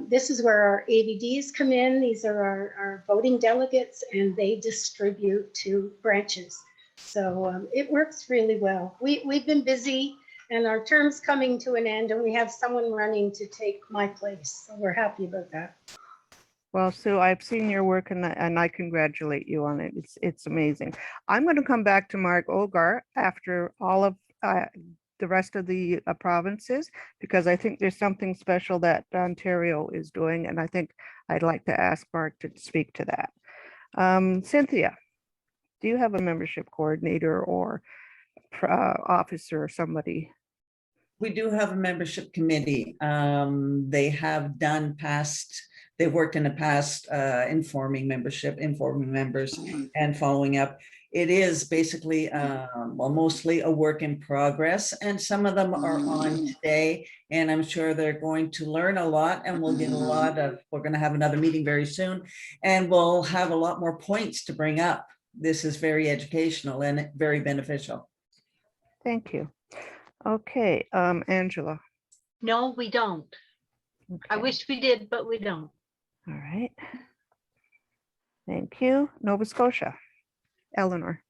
this is where our ABDs come in. These are our voting delegates, and they distribute to branches. So it works really well. We've been busy, and our term's coming to an end, and we have someone running to take my place. So we're happy about that. Well, Sue, I've seen your work, and I congratulate you on it. It's amazing. I'm going to come back to Mark Olgar after all of the rest of the provinces, because I think there's something special that Ontario is doing, and I think I'd like to ask Mark to speak to that. Cynthia, do you have a membership coordinator or officer or somebody? We do have a membership committee. They have done past, they've worked in the past informing members and following up. It is basically, well, mostly a work in progress, and some of them are on today, and I'm sure they're going to learn a lot, and we'll get a lot of, we're going to have another meeting very soon, and we'll have a lot more points to bring up. This is very educational and very beneficial. Thank you. Okay, Angela. No, we don't. Okay. I wish we did, but we don't. All right. Thank you. Nova Scotia. Eleanor.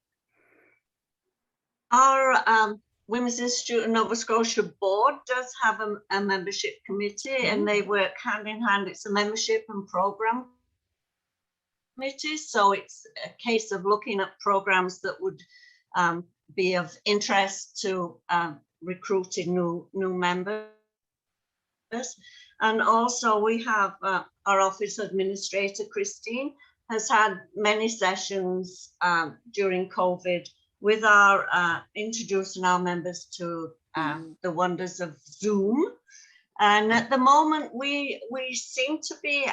Our Women's Institute of Nova Scotia board does have a membership committee, and they work hand in hand. It's a membership and program committee. So it's a case of looking at programs that would be of interest to recruiting new members. And also we have our office administrator, Christine, has had many sessions during COVID with our introducing our members to the wonders of Zoom. And at the moment, we seem to be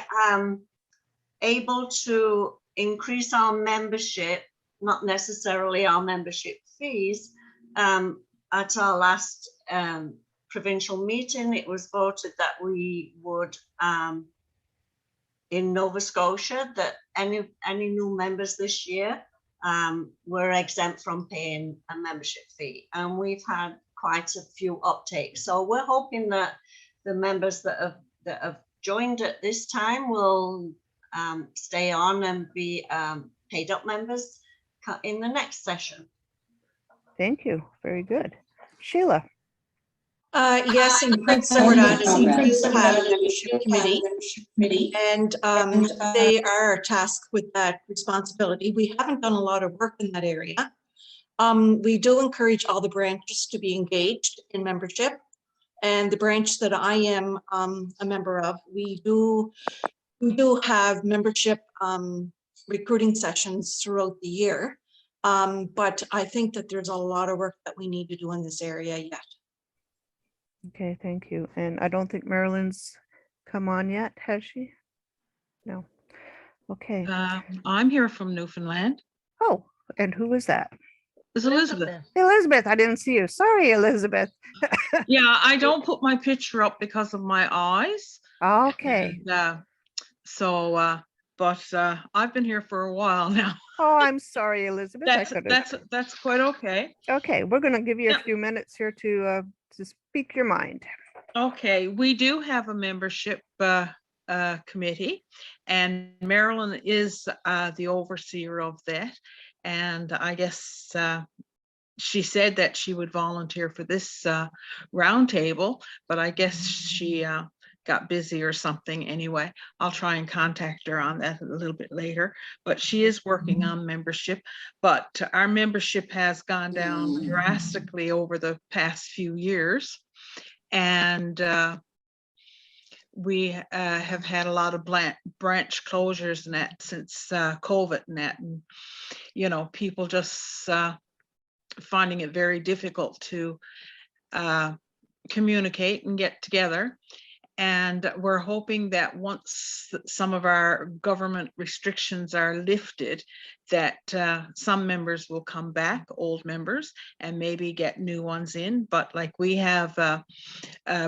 able to increase our membership, not necessarily our membership fees. At our last provincial meeting, it was voted that we would, in Nova Scotia, that any new members this year were exempt from paying a membership fee. And we've had quite a few uptakes. So we're hoping that the members that have joined at this time will stay on and be paid up members in the next session. Thank you. Very good. Sheila. Yes, in Prince Edward Island, we do have a membership committee, and they are tasked with that responsibility. We haven't done a lot of work in that area. We do encourage all the branches to be engaged in membership, and the branch that I am a member of, we do have membership recruiting sessions throughout the year, but I think that there's a lot of work that we need to do in this area yet. Okay, thank you. And I don't think Marilyn's come on yet, has she? No. Okay. I'm here from Newfoundland. Oh, and who is that? It's Elizabeth. Elizabeth, I didn't see you. Sorry, Elizabeth. Yeah, I don't put my picture up because of my eyes. Okay. And, but I've been here for a while now. Oh, I'm sorry, Elizabeth. That's quite okay. Okay, we're going to give you a few minutes here to speak your mind. Okay, we do have a membership committee, and Marilyn is the overseer of that. And I guess she said that she would volunteer for this roundtable, but I guess she got busy or something. Anyway, I'll try and contact her on that a little bit later, but she is working on membership. But our membership has gone down drastically over the past few years, and we have had a lot of branch closures and that since COVID and that, and you know, people just finding it very difficult to communicate and get together. And we're hoping that once some of our government restrictions are lifted, that some members will come back, old members, and maybe get new ones in. But like we have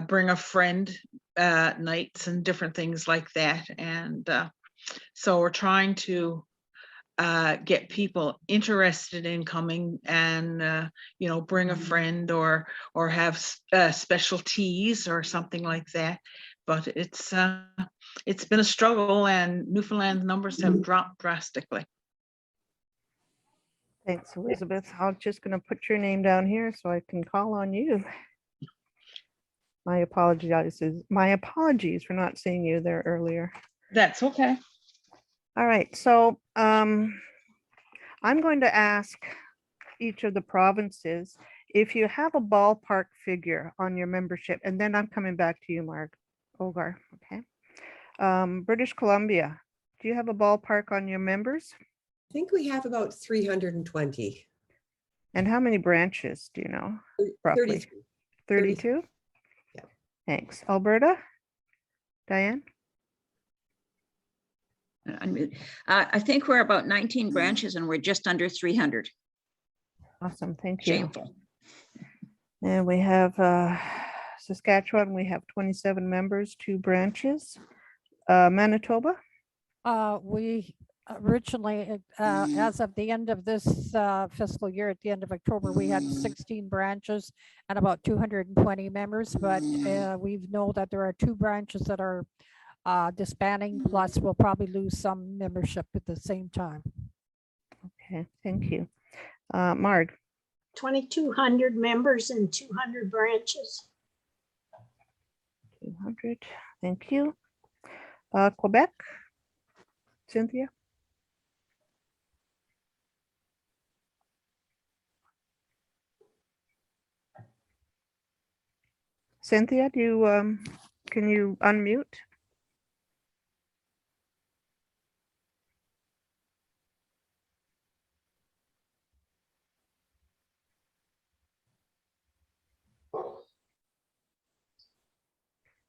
bring a friend nights and different things like that. And so we're trying to get people interested in coming and you know, bring a friend or have special teas or something like that. But it's been a struggle, and Newfoundland numbers have dropped drastically. Thanks, Elizabeth. I'm just going to put your name down here so I can call on you. My apologies for not seeing you there earlier. That's okay. All right, so I'm going to ask each of the provinces if you have a ballpark figure on your membership, and then I'm coming back to you, Mark Ogar. Okay. British Columbia, do you have a ballpark on your members? I think we have about 320. And how many branches do you know? Roughly? 32? Yeah. Thanks. Alberta? Diane? I think we're about 19 branches and we're just under 300. Awesome, thank you. Shameful. And we have Saskatchewan, we have 27 members, 2 branches. Manitoba? We originally, as of the end of this fiscal year, at the end of October, we had 16 branches and about 220 members, but we know that there are 2 branches that are disbanding, plus we'll probably lose some membership at the same time. Okay, thank you. Marg? 2,200 members and 200 branches. 200, thank you. Quebec? Cynthia? Cynthia, do you, can you unmute?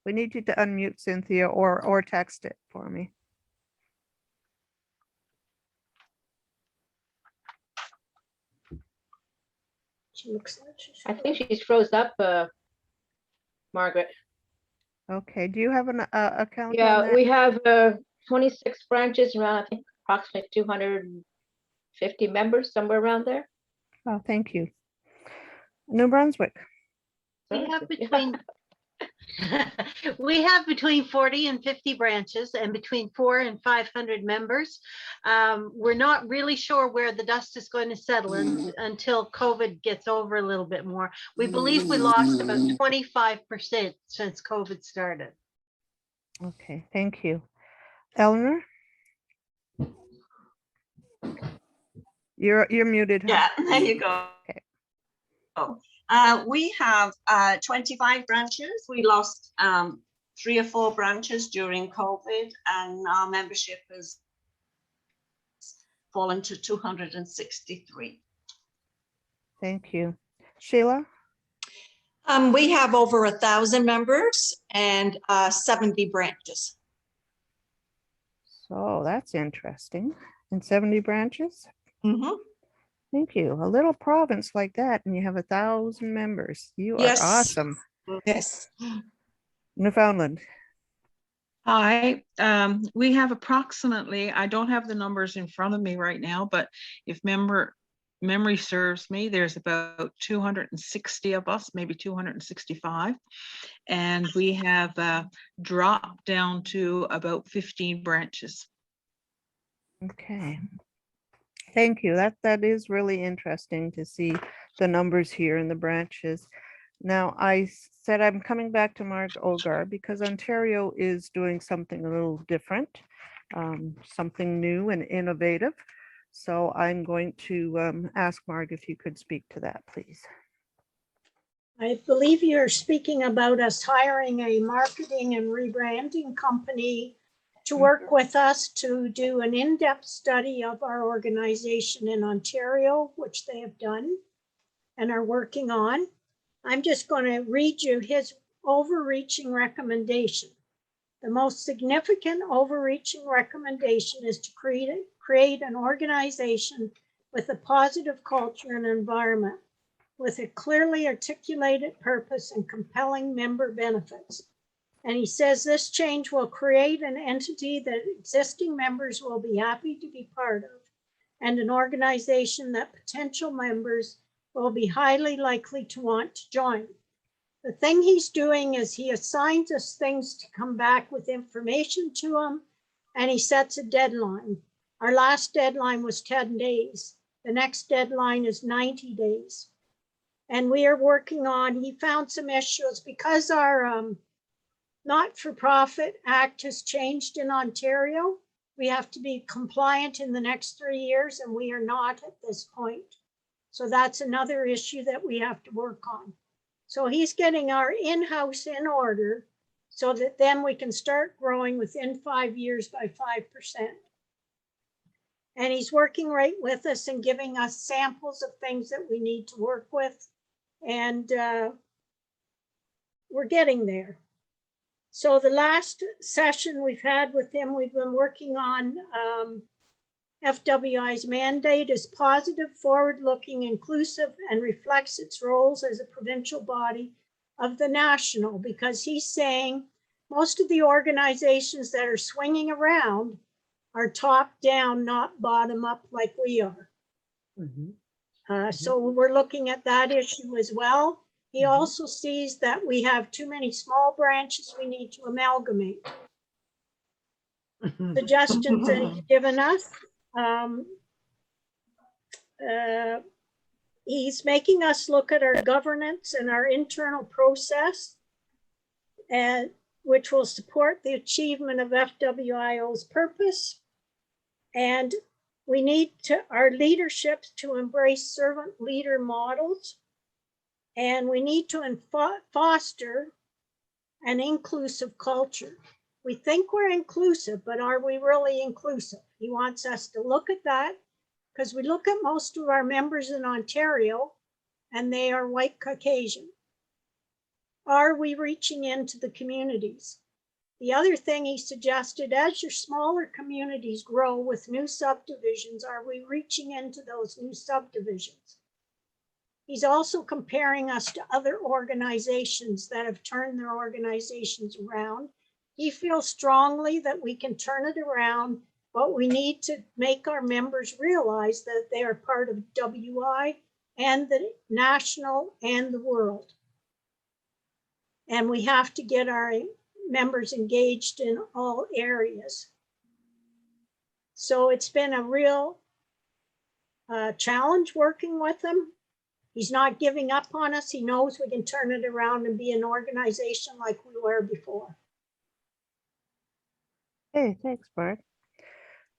We need you to unmute Cynthia or text it for me. She looks like she's. I think she's froze up, Margaret. Okay, do you have an account on Yeah, that? we have 26 branches around, I think approximately 250 members, somewhere around there. Oh, thank you. New Brunswick. We have between we have between 40 and 50 branches and between 400 and 500 members. We're not really sure where the dust is going to settle until COVID gets over a little bit more. We believe we lost about 25% since COVID started. Okay, thank you. Eleanor? You're muted. Yeah, Huh? there you go. Okay. We have 25 branches. We lost 3 or 4 branches during COVID, and our membership has fallen to 263. Thank you. Sheila? We have over 1,000 members and 70 branches. So that's interesting. And 70 branches? Mm-hmm. Thank you. A little province like that, and you have 1,000 members. You are Yes. awesome. Yes. Newfoundland. Hi, we have approximately, I don't have the numbers in front of me right now, but if memory serves me, there's about 260 of us, maybe 265. And we have dropped down to about 15 branches. Okay. Thank you. That is really interesting to see the numbers here in the branches. Now, I said I'm coming back to Mark Olgar because Ontario is doing something a little different, something new and innovative. So I'm going to ask Mark if you could speak to that, please. I believe you're speaking about us hiring a marketing and rebranding company to work with us to do an in-depth study of our organization in Ontario, which they have done and are working on. I'm just going to read you his overreaching recommendation. The most significant overreaching recommendation is to create an organization with a positive culture and environment, with a clearly articulated purpose and compelling member benefits. And he says this change will create an entity that existing members will be happy to be part of, and an organization that potential members will be highly likely to want to join. The thing he's doing is he assigns us things to come back with information to him, and he sets a deadline. Our last deadline was 10 days. The next deadline is 90 days. And we are working on, he found some issues because our Not-for-Profit Act has changed in Ontario. We have to be compliant in the next 3 years, and we are not at this point. So that's another issue that we have to work on. So he's getting our in-house in order so that then we can start growing within 5 years by 5%. And he's working right with us and giving us samples of things that we need to work with. And we're getting there. So the last session we've had with him, we've been working on FWI's mandate is positive, forward-looking, inclusive, and reflects its roles as a provincial body of the national, because he's saying most of the organizations that are swinging around are top down, not bottom up like we are. So we're looking at that issue as well. He also sees that we have too many small branches we need to amalgamate. Suggestions that he's given us. He's making us look at our governance and our internal process, and which will support the achievement of FWIO's purpose. And we need our leadership to embrace servant leader models. And we need to foster an inclusive culture. We think we're inclusive, but are we really inclusive? He wants us to look at that, because we look at most of our members in Ontario and they are white Caucasian. Are we reaching into the communities? The other thing he suggested, as your smaller communities grow with new subdivisions, are we reaching into those new subdivisions? He's also comparing us to other organizations that have turned their organizations around. He feels strongly that we can turn it around, but we need to make our members realize that they are part of WI and the national and the world. And we have to get our members engaged in all areas. So it's been a real challenge working with him. He's not giving up on us. He knows we can turn it around and be an organization like we were before. Hey, thanks, Barb.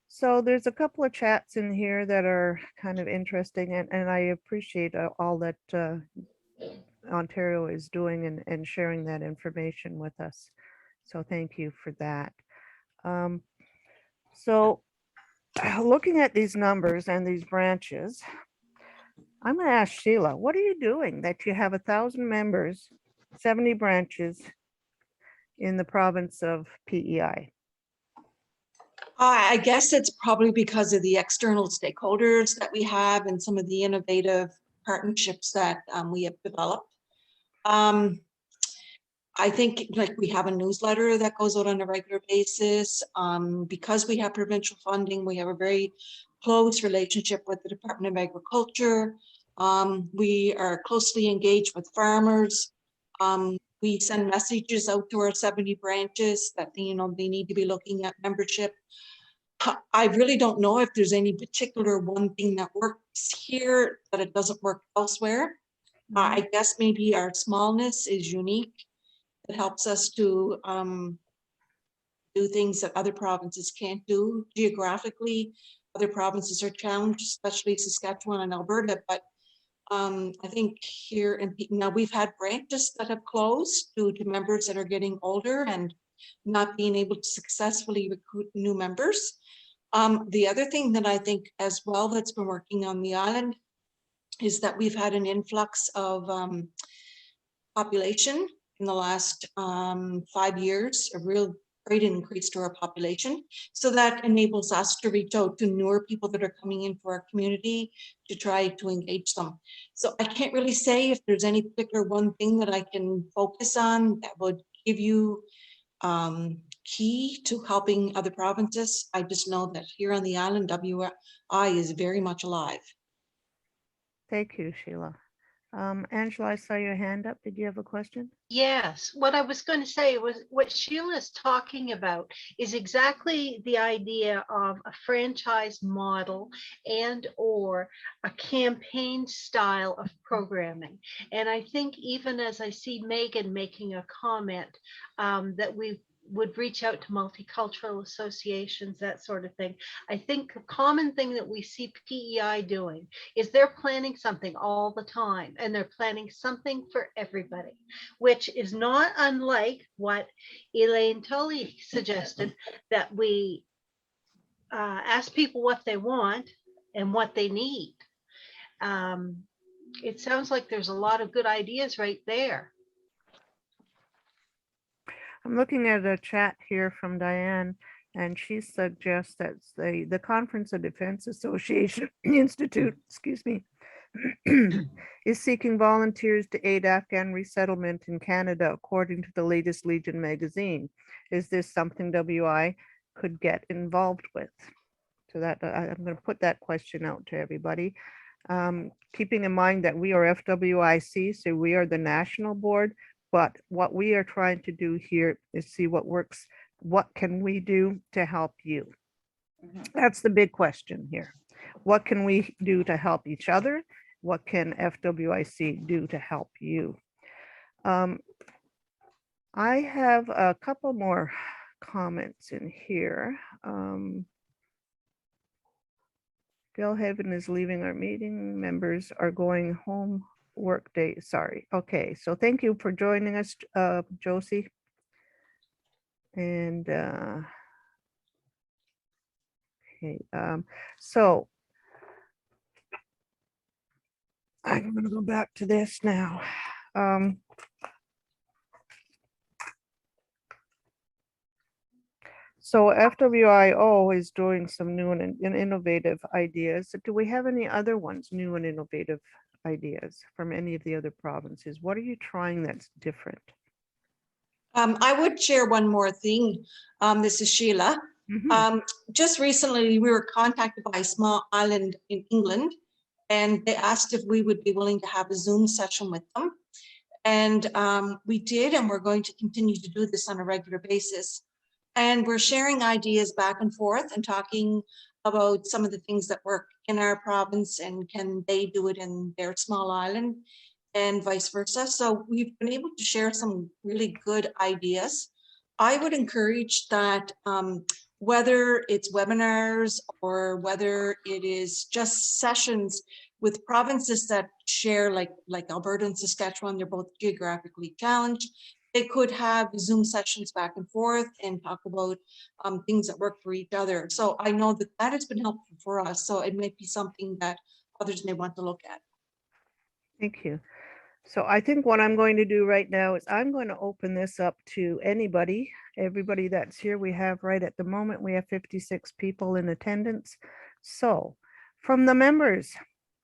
So there's a couple of chats in here that are kind of interesting, and I appreciate all that Ontario is doing and sharing that information with us. So thank you for that. So looking at these numbers and these branches, I'm going to ask Sheila, what are you doing that you have 1,000 members, 70 branches in the province of PEI? I guess it's probably because of the external stakeholders that we have and some of the innovative partnerships that we have developed. I think like we have a newsletter that goes out on a regular basis. Because we have provincial funding, we have a very close relationship with the Department of Agriculture. We are closely engaged with farmers. We send messages out to our 70 branches that, you know, they need to be looking at membership. I really don't know if there's any particular one thing that works here, that it doesn't work elsewhere. I guess maybe our smallness is unique. It helps us to do things that other provinces can't do. Geographically, other provinces are challenged, especially Saskatchewan and Alberta. But I think here in now we've had branches that have closed due to members that are getting older and not being able to successfully recruit new members. The other thing that I think as well that's been working on the island is that we've had an influx of population in the last 5 years, a real great increase to our population. So that enables us to reach out to newer people that are coming into our community to try to engage them. So I can't really say if there's any particular one thing that I can focus on that would give you key to helping other provinces. I just know that here on the island, WI is very much alive. Thank you, Sheila. Angela, I saw your hand up. Did you have a question? Yes, what I was going to say was what Sheila's talking about is exactly the idea of a franchise model and or a campaign style of programming. And I think even as I see Megan making a comment that we would reach out to multicultural associations, that sort of thing. I think a common thing that we see PEI doing is they're planning something all the time, and they're planning something for everybody, which is not unlike what Elaine Tully suggested, that we ask people what they want and what they need. It sounds like there's a lot of good ideas right there. I'm looking at a chat here from Diane, and she suggests that the Conference of Defense Association Institute, excuse me, is seeking volunteers to aid Afghan resettlement in Canada, according to the latest Legion magazine. Is this something WI could get involved with? So that I'm going to put that question out to everybody. Keeping in mind that we are FWIC, so we are the national board, but what we are trying to do here is see what works. What can we do to help you? That's the big question here. What can we do to help each other? What can FWIC do to help you? I have a couple more comments in here. Delhaven is leaving our meeting. Members are going home. Work day, sorry. Okay, so thank you for joining us, Josie. And okay, so I'm going to go back to this now. So FWIO is doing some new and innovative ideas. Do we have any other ones, new and innovative ideas from any of the other provinces? What are you trying that's different? I would share one more thing. This is Sheila. Just recently, we were contacted by a small island in England, and they asked if we would be willing to have a Zoom session with them. And we did, and we're going to continue to do this on a regular basis. And we're sharing ideas back and forth and talking about some of the things that work in our province and can they do it in their small island and vice versa. So we've been able to share some really good ideas. I would encourage that whether it's webinars or whether it is just sessions with provinces that share like Alberta and Saskatchewan, they're both geographically challenged. They could have Zoom sessions back and forth and talk about things that work for each other. So I know that that has been helpful for us. So it might be something that others may want to look at. Thank you. So I think what I'm going to do right now is I'm going to open this up to anybody, everybody that's here. We have right at the moment, we have 56 people in attendance. So from the members,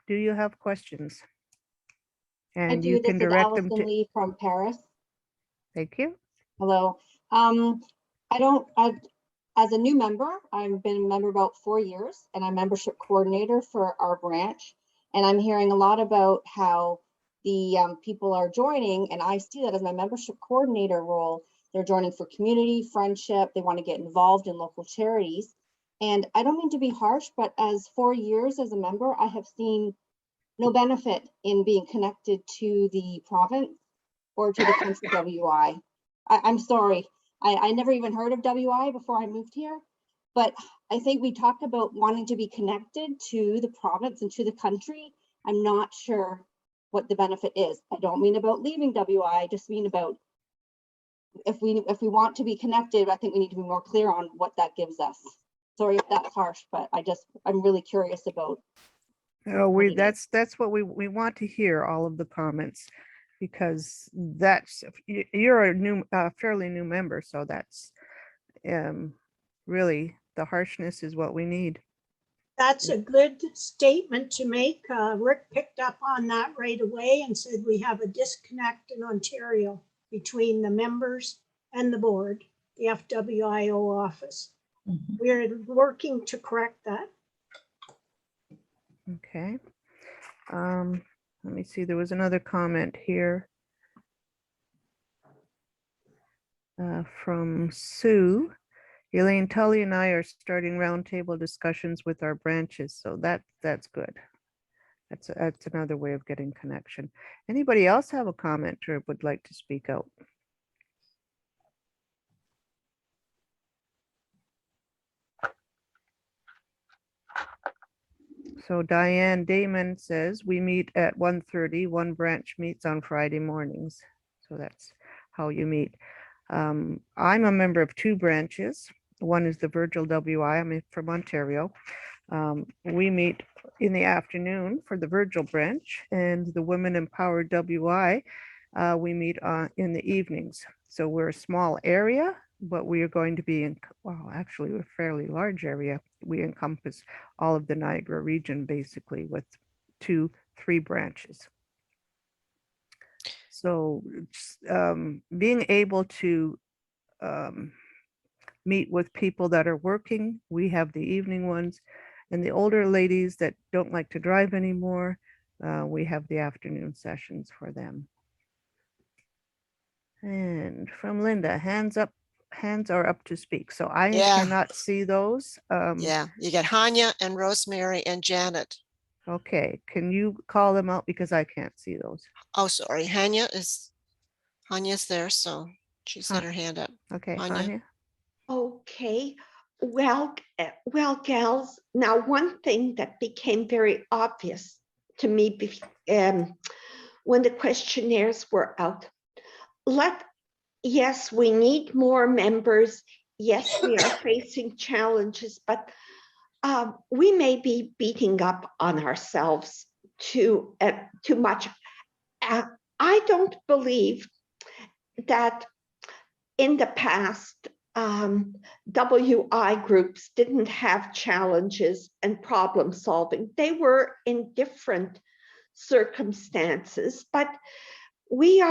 do you have questions? And you can direct them to Lee from Paris. Thank you. Hello. As a new member, I've been a member about 4 years, and I'm membership coordinator for our branch. And I'm hearing a lot about how the people are joining, and I see that as my membership coordinator role. They're joining for community, friendship. They want to get involved in local charities. And I don't mean to be harsh, but as 4 years as a member, I have seen no benefit in being connected to the province or to the country WI. I'm sorry, I never even heard of WI before I moved here, but I think we talked about wanting to be connected to the province and to the country. I'm not sure what the benefit is. I don't mean about leaving WI, I just mean about if we want to be connected, I think we need to be more clear on what that gives us. Sorry if that's harsh, but I'm really curious about. Oh, that's what we want to hear, all of the comments, because that's you're a new fairly new member, so that's really the harshness is what we need. That's a good statement to make. Rick picked up on that right away and said we have a disconnect in Ontario between the members and the board, the FWIO office. We're working to correct that. Okay. Let me see, there was another comment here from Sue. Elaine Tully and I are starting roundtable discussions with our branches, so that's good. That's another way of getting connection. Anybody else have a comment or would like to speak out? So Diane Damon says we meet at 1:30. One branch meets on Friday mornings. So that's how you meet. I'm a member of 2 branches. One is the Virgil WI. I'm from Ontario. We meet in the afternoon for the Virgil branch, and the Women Empowered WI, we meet in the evenings. So we're a small area, but we are going to be in, well, actually we're a fairly large area. We encompass all of the Niagara region basically with 2-3 branches. So being able to meet with people that are working, we have the evening ones, and the older ladies that don't like to drive anymore, we have the afternoon sessions for them. And from Linda, hands are up to speak. So I cannot see those. Yeah, you get Hanya and Rosemary and Janet. Okay, can you call them out because I can't see those? Oh, sorry, Hanya's there, so she's got her hand up. Okay, Hanya. Okay, well, gals, now one thing that became very obvious to me when the questionnaires were out, yes, we need more members. Yes, we are facing challenges, but we may be beating up on ourselves too much. I don't believe that in the past WI groups didn't have challenges and problem solving. They were in different circumstances, but we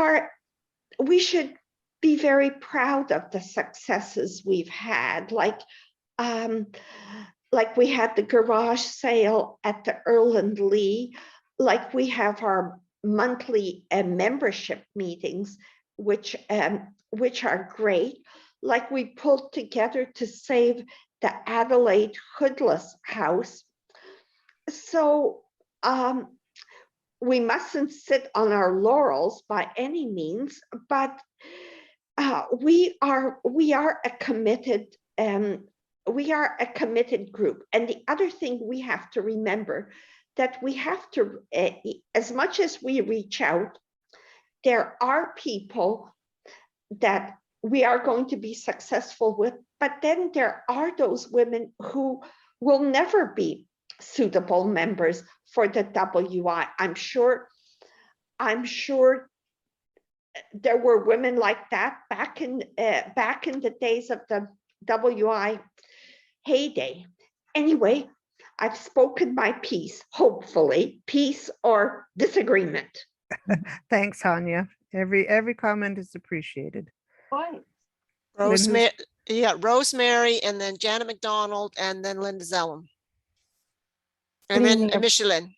should be very proud of the successes we've had. Like we had the garage sale at the Erland Lee, like we have our monthly membership meetings, which are great. Like we pulled together to save the Adelaide Hoodless House. So we mustn't sit on our laurels by any means, but we are a committed group. And the other thing we have to remember, that we have to, as much as we reach out, there are people that we are going to be successful with, but then there are those women who will never be suitable members for the WI. I'm sure there were women like that back in the days of the WI heyday. Anyway, I've spoken my piece, hopefully, peace or disagreement. Thanks, Hanya. Every comment is appreciated. Fine. Rosemary, yeah, Rosemary, and then Janet McDonald, and then Linda Zellum. And Good then evening, Michelin.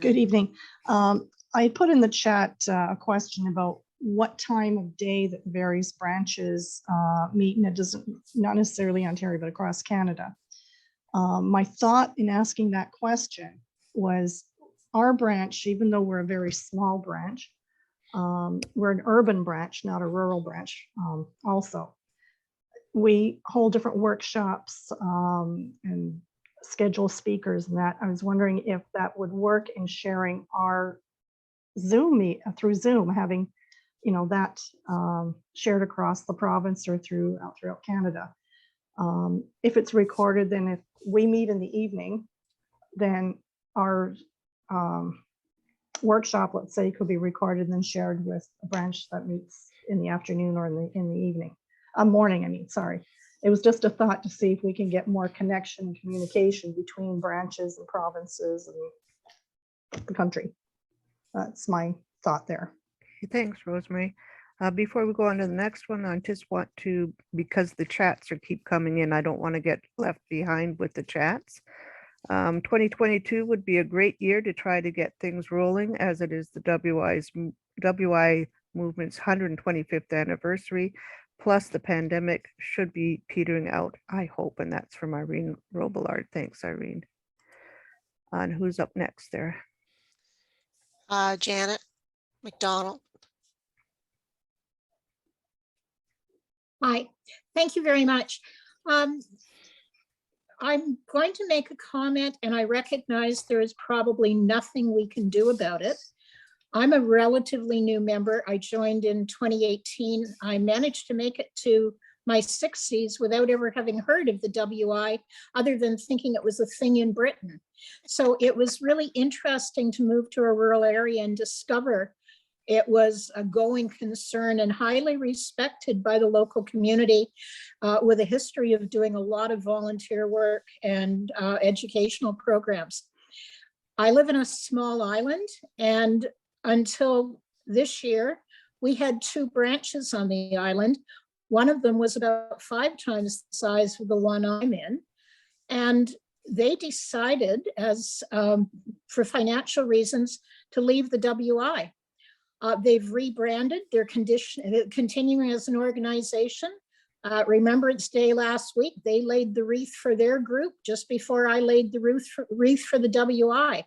Good evening. I put in the chat a question about what time of day that various branches meet, and it doesn't, not necessarily Ontario, but across Canada. My thought in asking that question was our branch, even though we're a very small branch, we're an urban branch, not a rural branch also. We hold different workshops and schedule speakers and that. I was wondering if that would work in sharing our Zoom through Zoom, having that shared across the province or throughout Canada. If it's recorded, then if we meet in the evening, then our workshop, let's say, could be recorded and then shared with a branch that meets in the afternoon or in the evening, morning. I mean, sorry. It was just a thought to see if we can get more connection and communication between branches and provinces and the country. That's my thought there. Thanks, Rosemary. Before we go on to the next one, I just want to, because the chats keep coming in, I don't want to get left behind with the chats. 2022 would be a great year to try to get things rolling, as it is the WI movement's 125th anniversary, plus the pandemic should be petering out, I hope, and that's from Irene Robillard. Thanks, Irene. And who's up next there? Janet McDonald. Hi, thank you very much. I'm going to make a comment, and I recognize there is probably nothing we can do about it. I'm a relatively new member. I joined in 2018. I managed to make it to my 60s without ever having heard of the WI, other than thinking it was a thing in Britain. So it was really interesting to move to a rural area and discover it was a going concern and highly respected by the local community, with a history of doing a lot of volunteer work and educational programs. I live in a small island, and until this year, we had 2 branches on the island. One of them was about 5 times the size of the one I'm in. And they decided, as for financial reasons, to leave the WI. They've rebranded. They're continuing as an organization. Remembrance Day last week, they laid the wreath for their group just before I laid the wreath for the WI.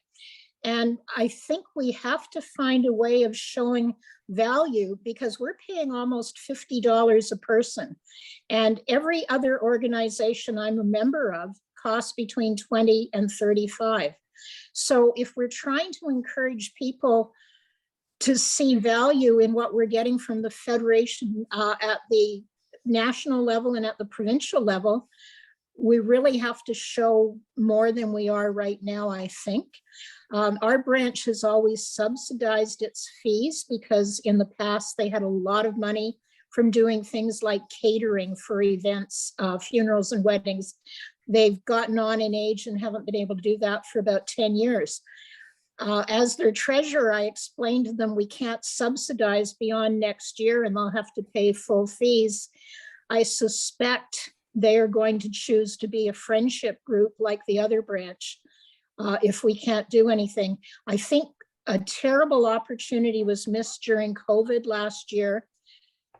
And I think we have to find a way of showing value, because we're paying almost $50 a person. And every other organization I'm a member of costs between $20 and $35. So if we're trying to encourage people to see value in what we're getting from the Federation at the national level and at the provincial level, we really have to show more than we are right now, I think. Our branch has always subsidized its fees, because in the past they had a lot of money from doing things like catering for events, funerals and weddings. They've gotten on in age and haven't been able to do that for about 10 years. As their treasurer, I explained to them we can't subsidize beyond next year and they'll have to pay full fees. I suspect they are going to choose to be a friendship group like the other branch if we can't do anything. I think a terrible opportunity was missed during COVID last year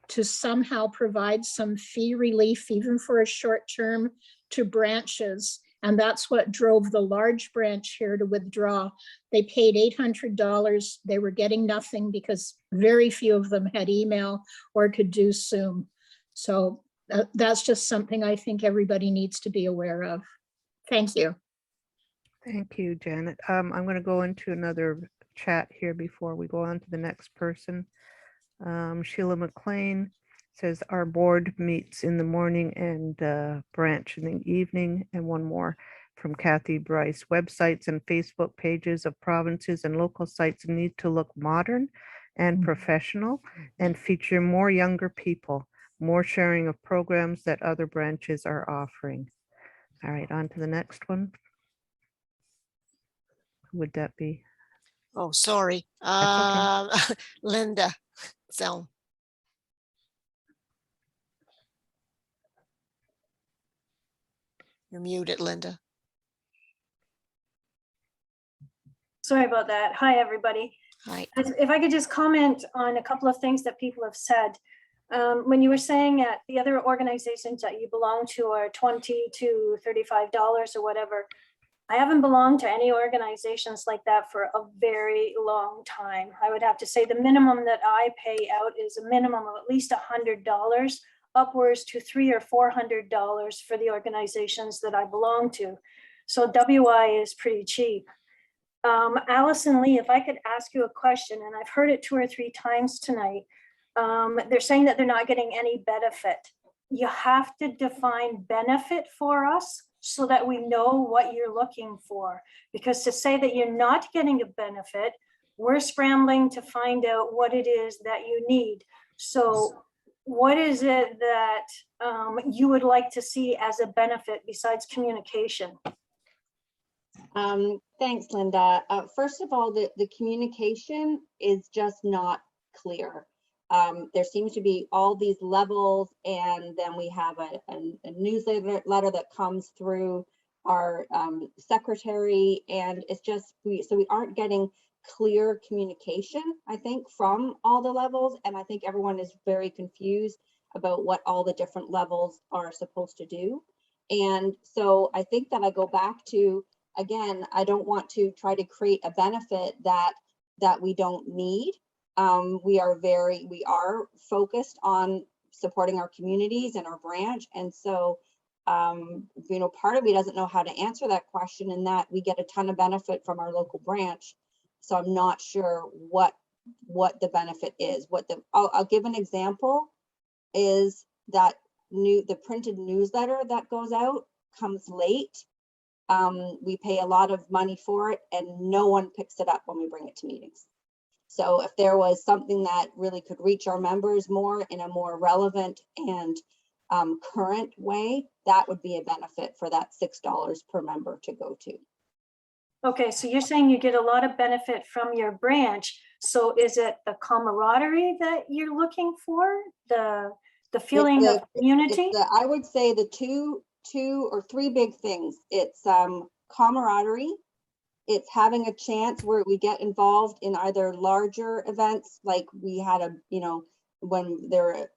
to somehow provide some fee relief, even for a short term, to branches. And that's what drove the large branch here to withdraw. They paid $800. They were getting nothing because very few of them had email or could do Zoom. So that's just something I think everybody needs to be aware of. Thank you. Thank you, Janet. I'm going to go into another chat here before we go on to the next person. Sheila McLean says our board meets in the morning and branch in the evening. And one more from Kathy Bryce. Websites and Facebook pages of provinces and local sites need to look modern and professional and feature more younger people, more sharing of programs that other branches are offering. All right, on to the next one. Who would that be? Oh, sorry. That's Linda Zelm. You're muted, Linda. Sorry about that. Hi, everybody. Hi. If I could just comment on a couple of things that people have said. When you were saying that the other organizations that you belong to are $20 to $35 or whatever, I haven't belonged to any organizations like that for a very long time. I would have to say the minimum that I pay out is a minimum of at least $100, upwards to $300 or $400 for the organizations that I belong to. So WI is pretty cheap. Allison Lee, if I could ask you a question, and I've heard it 2 or 3 times tonight. They're saying that they're not getting any benefit. You have to define benefit for us so that we know what you're looking for. Because to say that you're not getting a benefit, we're scrambling to find out what it is that you need. So what is it that you would like to see as a benefit besides communication? Thanks, Linda. First of all, the communication is just not clear. There seems to be all these levels, and then we have a newsletter that comes through our secretary, and it's just we aren't getting clear communication, I think, from all the levels, and I think everyone is very confused about what all the different levels are supposed to do. And so I think that I go back to, again, I don't want to try to create a benefit that we don't need. We are focused on supporting our communities and our branch. And so, part of me doesn't know how to answer that question, in that we get a ton of benefit from our local branch. So I'm not sure what the benefit is. I'll give an example is that the printed newsletter that goes out comes late. We pay a lot of money for it and no one picks it up when we bring it to meetings. So if there was something that really could reach our members more in a more relevant and current way, that would be a benefit for that $6 per member to go to. Okay, so you're saying you get a lot of benefit from your branch. So is it the camaraderie that you're looking for? The feeling of community? I would say the two or three big things. It's camaraderie. It's having a chance where we get involved in either larger events, like we had when there were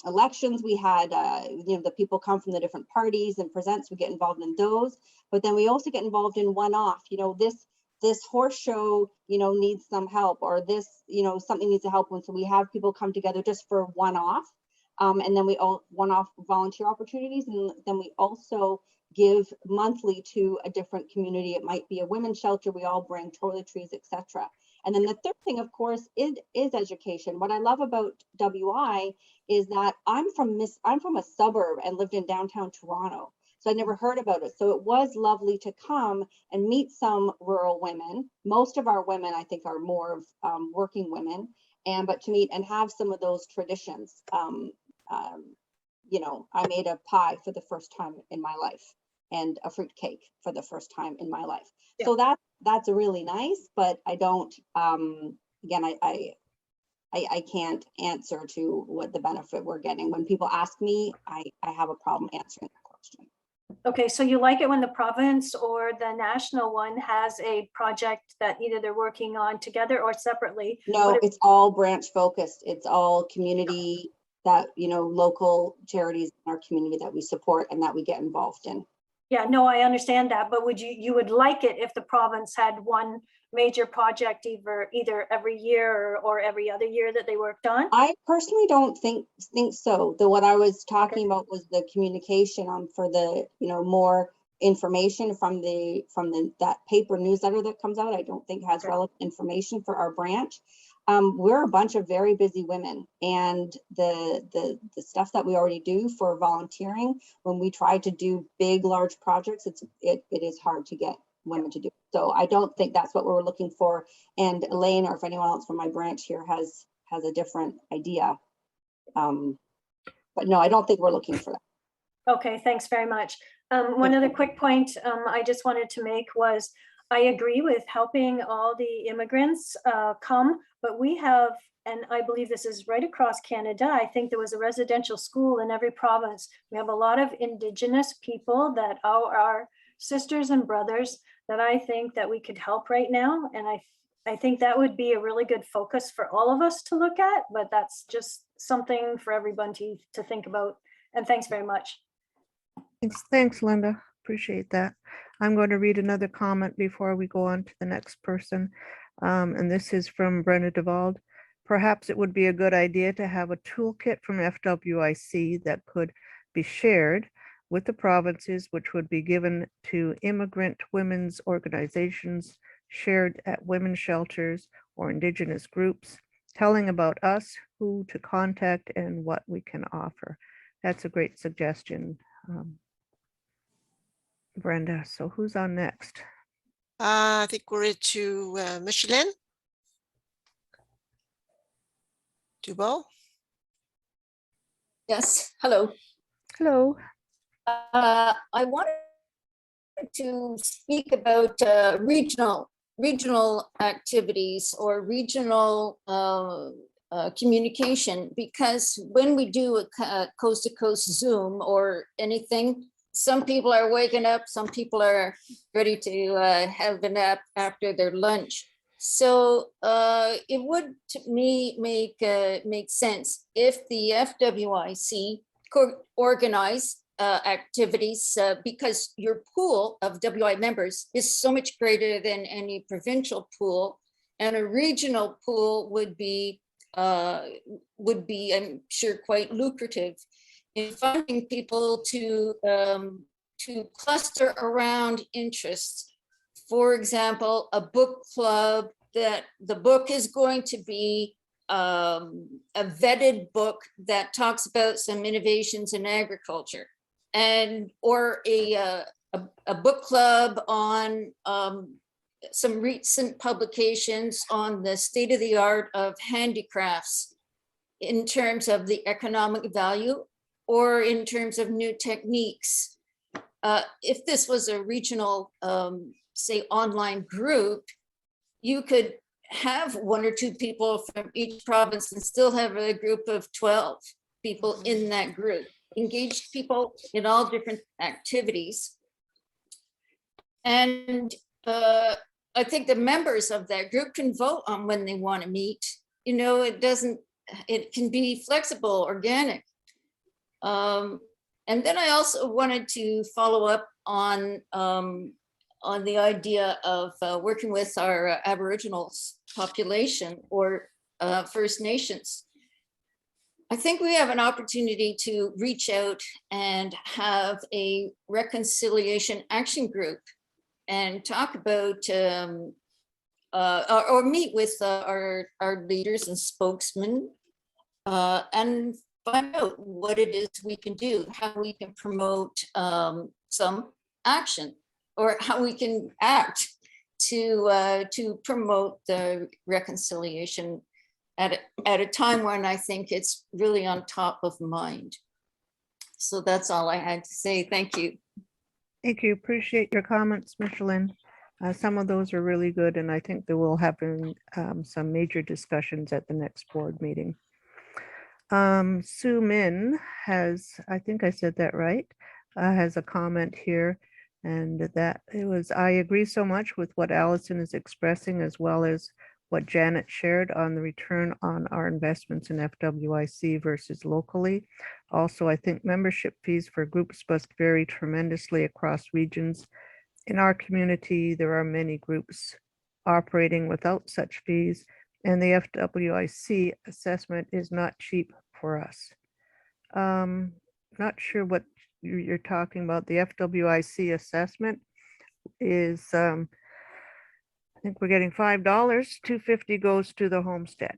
elections, we had, the people come from the different parties and presents, we get involved in those. But then we also get involved in one-off, this horse show, needs some help, or this, something needs to help. And so we have people come together just for one-off. And then we all one-off volunteer opportunities. And then we also give monthly to a different community. It might be a women's shelter. We all bring toiletries, etc. And then the third thing, of course, is education. What I love about WI is that I'm from a suburb and lived in downtown Toronto. So I never heard about it. So it was lovely to come and meet some rural women. Most of our women, I think, are more of working women, but to meet and have some of those traditions. You know, I made a pie for the first time in my life and a fruit cake for the first time in my life. So that's really nice, but I don't, again, I can't answer to what the benefit we're getting. When people ask me, I have a problem answering that question. Okay, so you like it when the province or the national one has a project that either they're working on together or separately? No, it's all branch focused. It's all community that, you know, local charities in our community that we support and that we get involved in. Yeah, no, I understand that, but would you would like it if the province had one major project either every year or every other year that they worked on? I personally don't think so. What I was talking about was the communication for the, you know, more information from that paper newsletter that comes out. I don't think has relevant information for our branch. We're a bunch of very busy women, and the stuff that we already do for volunteering, when we try to do big, large projects, it is hard to get women to do. So I don't think that's what we're looking for. And Elaine, or if anyone else from my branch here has a different idea. But no, I don't think we're looking for that. Okay, thanks very much. One other quick point I just wanted to make was I agree with helping all the immigrants come, but we have, and I believe this is right across Canada, I think there was a residential school in every province. We have a lot of Indigenous people that are our sisters and brothers that I think that we could help right now. And I think that would be a really good focus for all of us to look at, but that's just something for everyone to think about. And thanks very much. Thanks, Linda. Appreciate that. I'm going to read another comment before we go on to the next person. And this is from Brenda DeVald. Perhaps it would be a good idea to have a toolkit from FWIC that could be shared with the provinces, which would be given to immigrant women's organizations, shared at women's shelters or Indigenous groups, telling about us, who to contact, and what we can offer. That's a great suggestion, Brenda. So who's on next? I think we're to Micheline Dubo. Yes, hello. Hello. I wanted to speak about regional activities or regional communication, because when we do a coast-to-coast Zoom or anything, some people are waking up, some people are ready to have a nap after their lunch. So it would, to me, make sense if the FWIC could organize activities, because your pool of WI members is so much greater than any provincial pool, and a regional pool would be, I'm sure, quite lucrative in finding people to cluster around interests. For example, a book club that the book is going to be a vetted book that talks about some innovations in agriculture, and or a book club on some recent publications on the state of the art of handicrafts in terms of the economic value or in terms of new techniques. If this was a regional, say, online group, you could have one or two people from each province and still have a group of 12 people in that group, engaged people in all different activities. And I think the members of that group can vote on when they want to meet. You know, it can be flexible, organic. And then I also wanted to follow up on the idea of working with our Aboriginal population or First Nations. I think we have an opportunity to reach out and have a reconciliation action group and talk about or meet with our leaders and spokesmen and find out what it is we can do, how we can promote some action, or how we can act to promote the reconciliation at a time when I think it's really on top of mind. So that's all I had to say. Thank you. Thank you. Appreciate your comments, Micheline. Some of those are really good, and I think that we'll have some major discussions at the next board meeting. Sue Min has, I think I said that right, has a comment here, and that it was, I agree so much with what Allison is expressing, as well as what Janet shared on the return on our investments in FWIC versus locally. Also, I think membership fees for groups must vary tremendously across regions. In our community, there are many groups operating without such fees, and the FWIC assessment is not cheap for us. Not sure what you're talking about. The FWIC assessment is, I think we're getting $5, $2.50 goes to the homestead.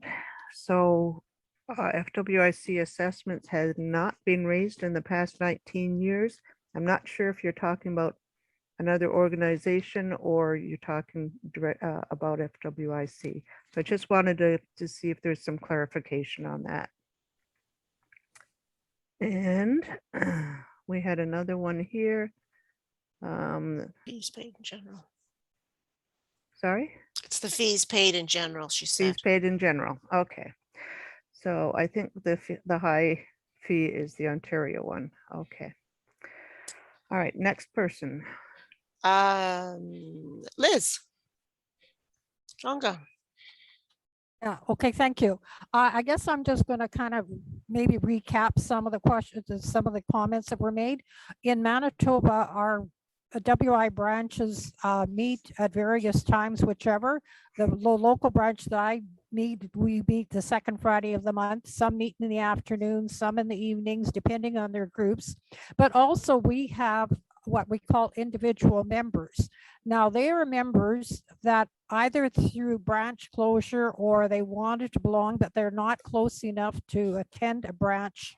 So FWIC assessments has not been raised in the past 19 years. I'm not sure if you're talking about another organization or you're talking about FWIC. So I just wanted to see if there's some clarification on that. And we had another one here. Fees paid in general. Sorry? It's the fees paid in general, she said. Fees paid in general. Okay. So I think the high fee is the Ontario one. Okay. All right, next person. Liz. Jonga. Yeah, okay, thank you. I guess I'm just going to kind of maybe recap some of the questions and some of the comments that were made. In Manitoba, our WI branches meet at various times, whichever. The local branch that I meet, we meet the second Friday of the month. Some meet in the afternoon, some in the evenings, depending on their groups. But also we have what we call individual members. Now they are members that either through branch closure or they wanted to belong, but they're not close enough to attend a branch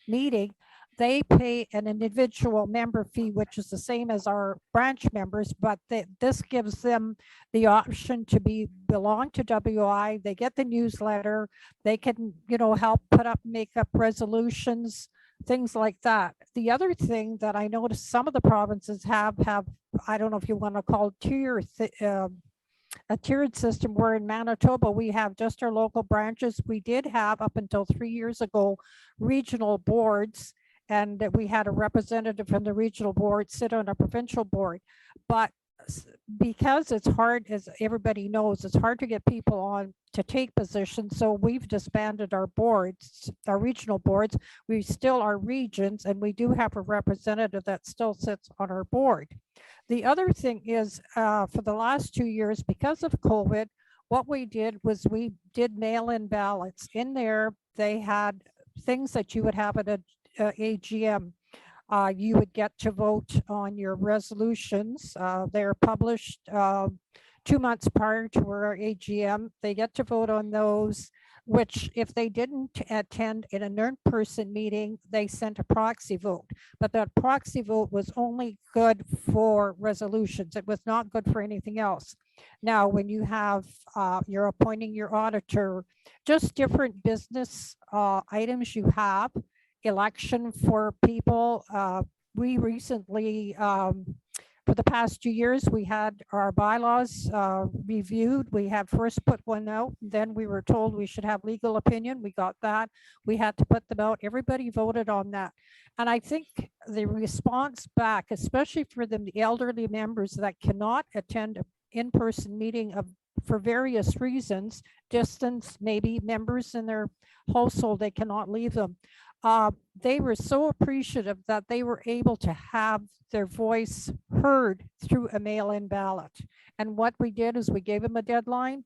meeting. They pay an individual member fee, which is the same as our branch members, but this gives them the option to belong to WI. They get the newsletter. They can, help put up, make up resolutions, things like that. The other thing that I noticed some of the provinces have, I don't know if you want to call it a tiered system, where in Manitoba, we have just our local branches. We did have, up until 3 years ago, regional boards, and we had a representative from the regional board sit on a provincial board. But because it's hard, as everybody knows, it's hard to get people on to take positions. So we've disbanded our boards, our regional boards. We still are regions, and we do have a representative that still sits on our board. The other thing is, for the last 2 years, because of COVID, what we did was we did mail-in ballots. In there, they had things that you would have at a AGM. You would get to vote on your resolutions. They're published 2 months prior to our AGM. They get to vote on those, which if they didn't attend in an in-person meeting, they sent a proxy vote. But that proxy vote was only good for resolutions. It was not good for anything else. Now, when you have, you're appointing your auditor, just different business items you have, election for people. We recently, for the past 2 years, we had our bylaws reviewed. We had first put one out, then we were told we should have legal opinion. We got that. We had to put them out. Everybody voted on that. And I think the response back, especially for the elderly members that cannot attend an in-person meeting for various reasons, distance, maybe members in their household, they cannot leave them. They were so appreciative that they were able to have their voice heard through a mail-in ballot. And what we did is we gave them a deadline.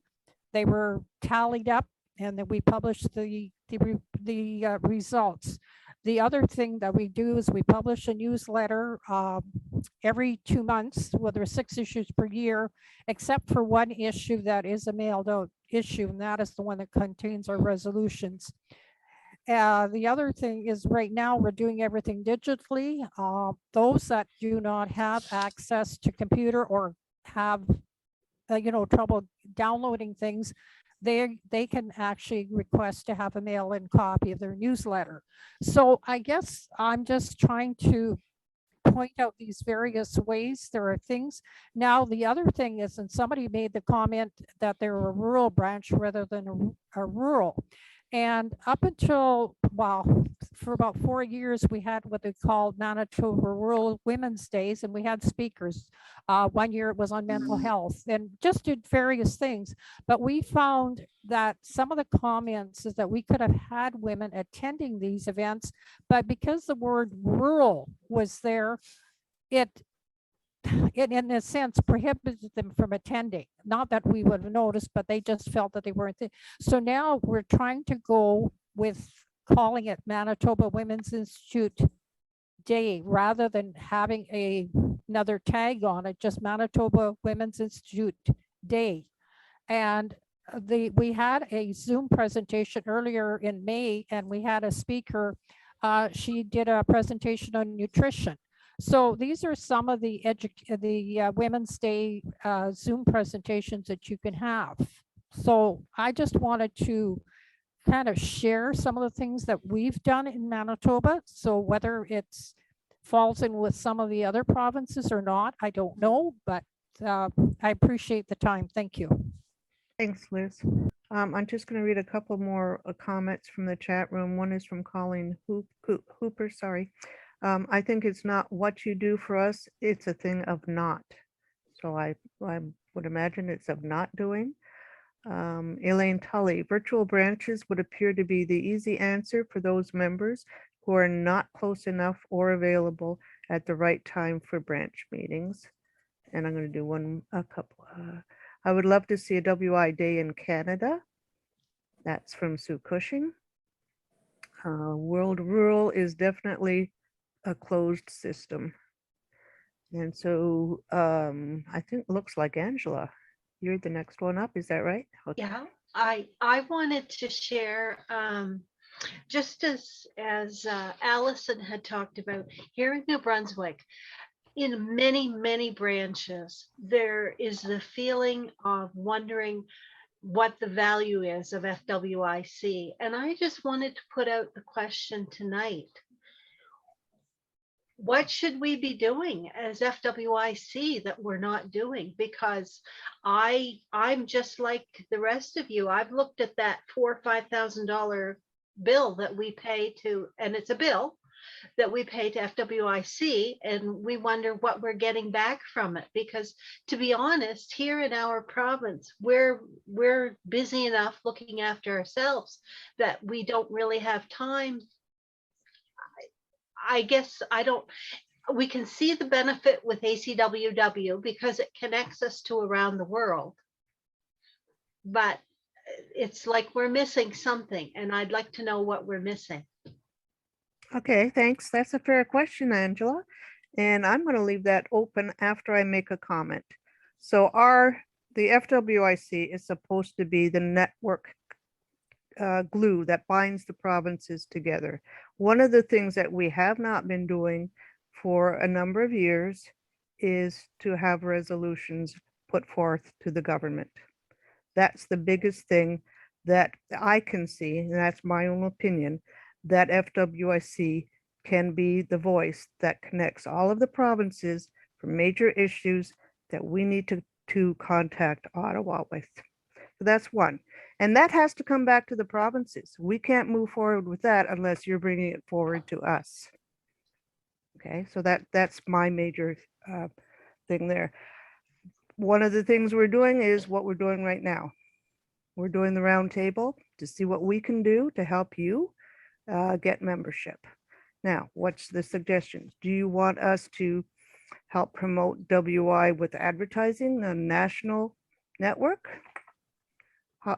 They were tallied up, and then we published the results. The other thing that we do is we publish a newsletter every 2 months. Well, there are 6 issues per year, except for one issue that is a mailed out issue, and that is the one that contains our resolutions. The other thing is right now we're doing everything digitally. Those that do not have access to computer or have trouble downloading things, they can actually request to have a mail-in copy of their newsletter. So I guess I'm just trying to point out these various ways. There are things. Now, the other thing is, and somebody made the comment that they're a rural branch rather than a rural. And up until, well, for about 4 years, we had what they called Manitoba Rural Women's Days, and we had speakers. 1 year it was on mental health and just did various things. But we found that some of the comments is that we could have had women attending these events, but because the word rural was there, it in a sense prohibited them from attending. Not that we would have noticed, but they just felt that they weren't there. So now we're trying to go with calling it Manitoba Women's Institute Day rather than having another tag on it, just Manitoba Women's Institute Day. And we had a Zoom presentation earlier in May, and we had a speaker. She did a presentation on nutrition. So these are some of the Women's Day Zoom presentations that you can have. So I just wanted to kind of share some of the things that we've done in Manitoba. So whether it's falls in with some of the other provinces or not, I don't know, but I appreciate the time. Thank you. Thanks, Liz. I'm just going to read a couple more comments from the chat room. One is from Colleen Hooper, sorry. I think it's not what you do for us, it's a thing of not. So I would imagine it's of not doing. Elaine Tully, virtual branches would appear to be the easy answer for those members who are not close enough or available at the right time for branch meetings. And I'm going to do a couple. I would love to see a WI day in Canada. That's from Sue Cushing. World Rural is definitely a closed system. And so I think looks like Angela, you're the next one up. Is that right? Okay. Yeah, I wanted to share, just as Allison had talked about here in New Brunswick, in many branches, there is the feeling of wondering what the value is of FWIC. And I just wanted to put out the question tonight. What should we be doing as FWIC that we're not doing? Because I'm just like the rest of you. I've looked at that $4,000 or $5,000 bill that we pay to, and it's a bill that we pay to FWIC, and we wonder what we're getting back from it. Because to be honest, here in our province, we're busy enough looking after ourselves that we don't really have time. I guess we can see the benefit with ACWW because it connects us to around the world. But it's like we're missing something, and I'd like to know what we're missing. Okay, thanks. That's a fair question, Angela. And I'm going to leave that open after I make a comment. So the FWIC is supposed to be the network glue that binds the provinces together. One of the things that we have not been doing for a number of years is to have resolutions put forth to the government. That's the biggest thing that I can see, and that's my own opinion, that FWIC can be the voice that connects all of the provinces for major issues that we need to contact Ottawa with. So that's one. And that has to come back to the provinces. We can't move forward with that unless you're bringing it forward to us. Okay, so that's my major thing there. One of the things we're doing is what we're doing right now. We're doing the roundtable to see what we can do to help you get membership. Now, what's the suggestions? Do you want us to help promote WI with advertising, a national network?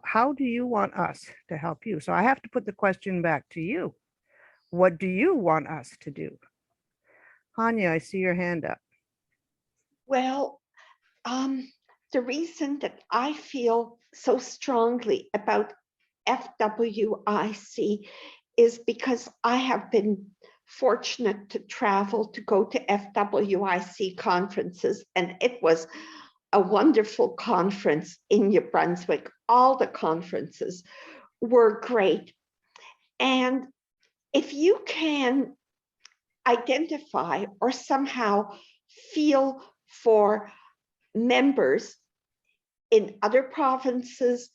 How do you want us to help you? So I have to put the question back to you. What do you want us to do? Hanya, I see your hand up. Well, the reason that I feel so strongly about FWIC is because I have been fortunate to travel to go to FWIC conferences, and it was a wonderful conference in New Brunswick. All the conferences were great. And if you can identify or somehow feel for members in other provinces,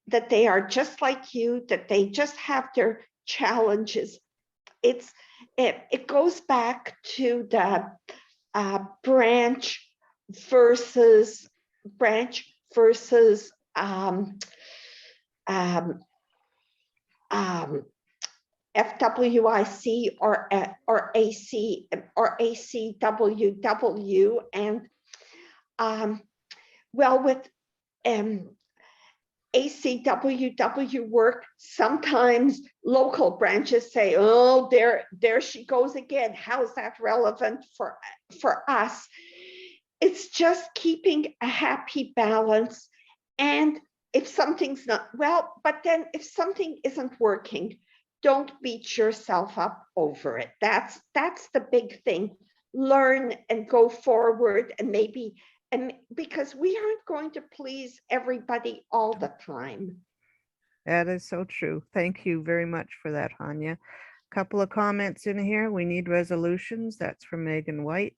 that they are just like you, that they just have their challenges. It goes back to the branch versus FWIC or AC or ACWW, and well, with ACWW work, sometimes local branches say, oh, there she goes again. How is that relevant for us? It's just keeping a happy balance. And if something's not, well, but then if something isn't working, don't beat yourself up over it. That's the big thing. Learn and go forward, and maybe, and because we aren't going to please everybody all the time. That is so true. Thank you very much for that, Hanya. Couple of comments in here. We need resolutions. That's from Megan White.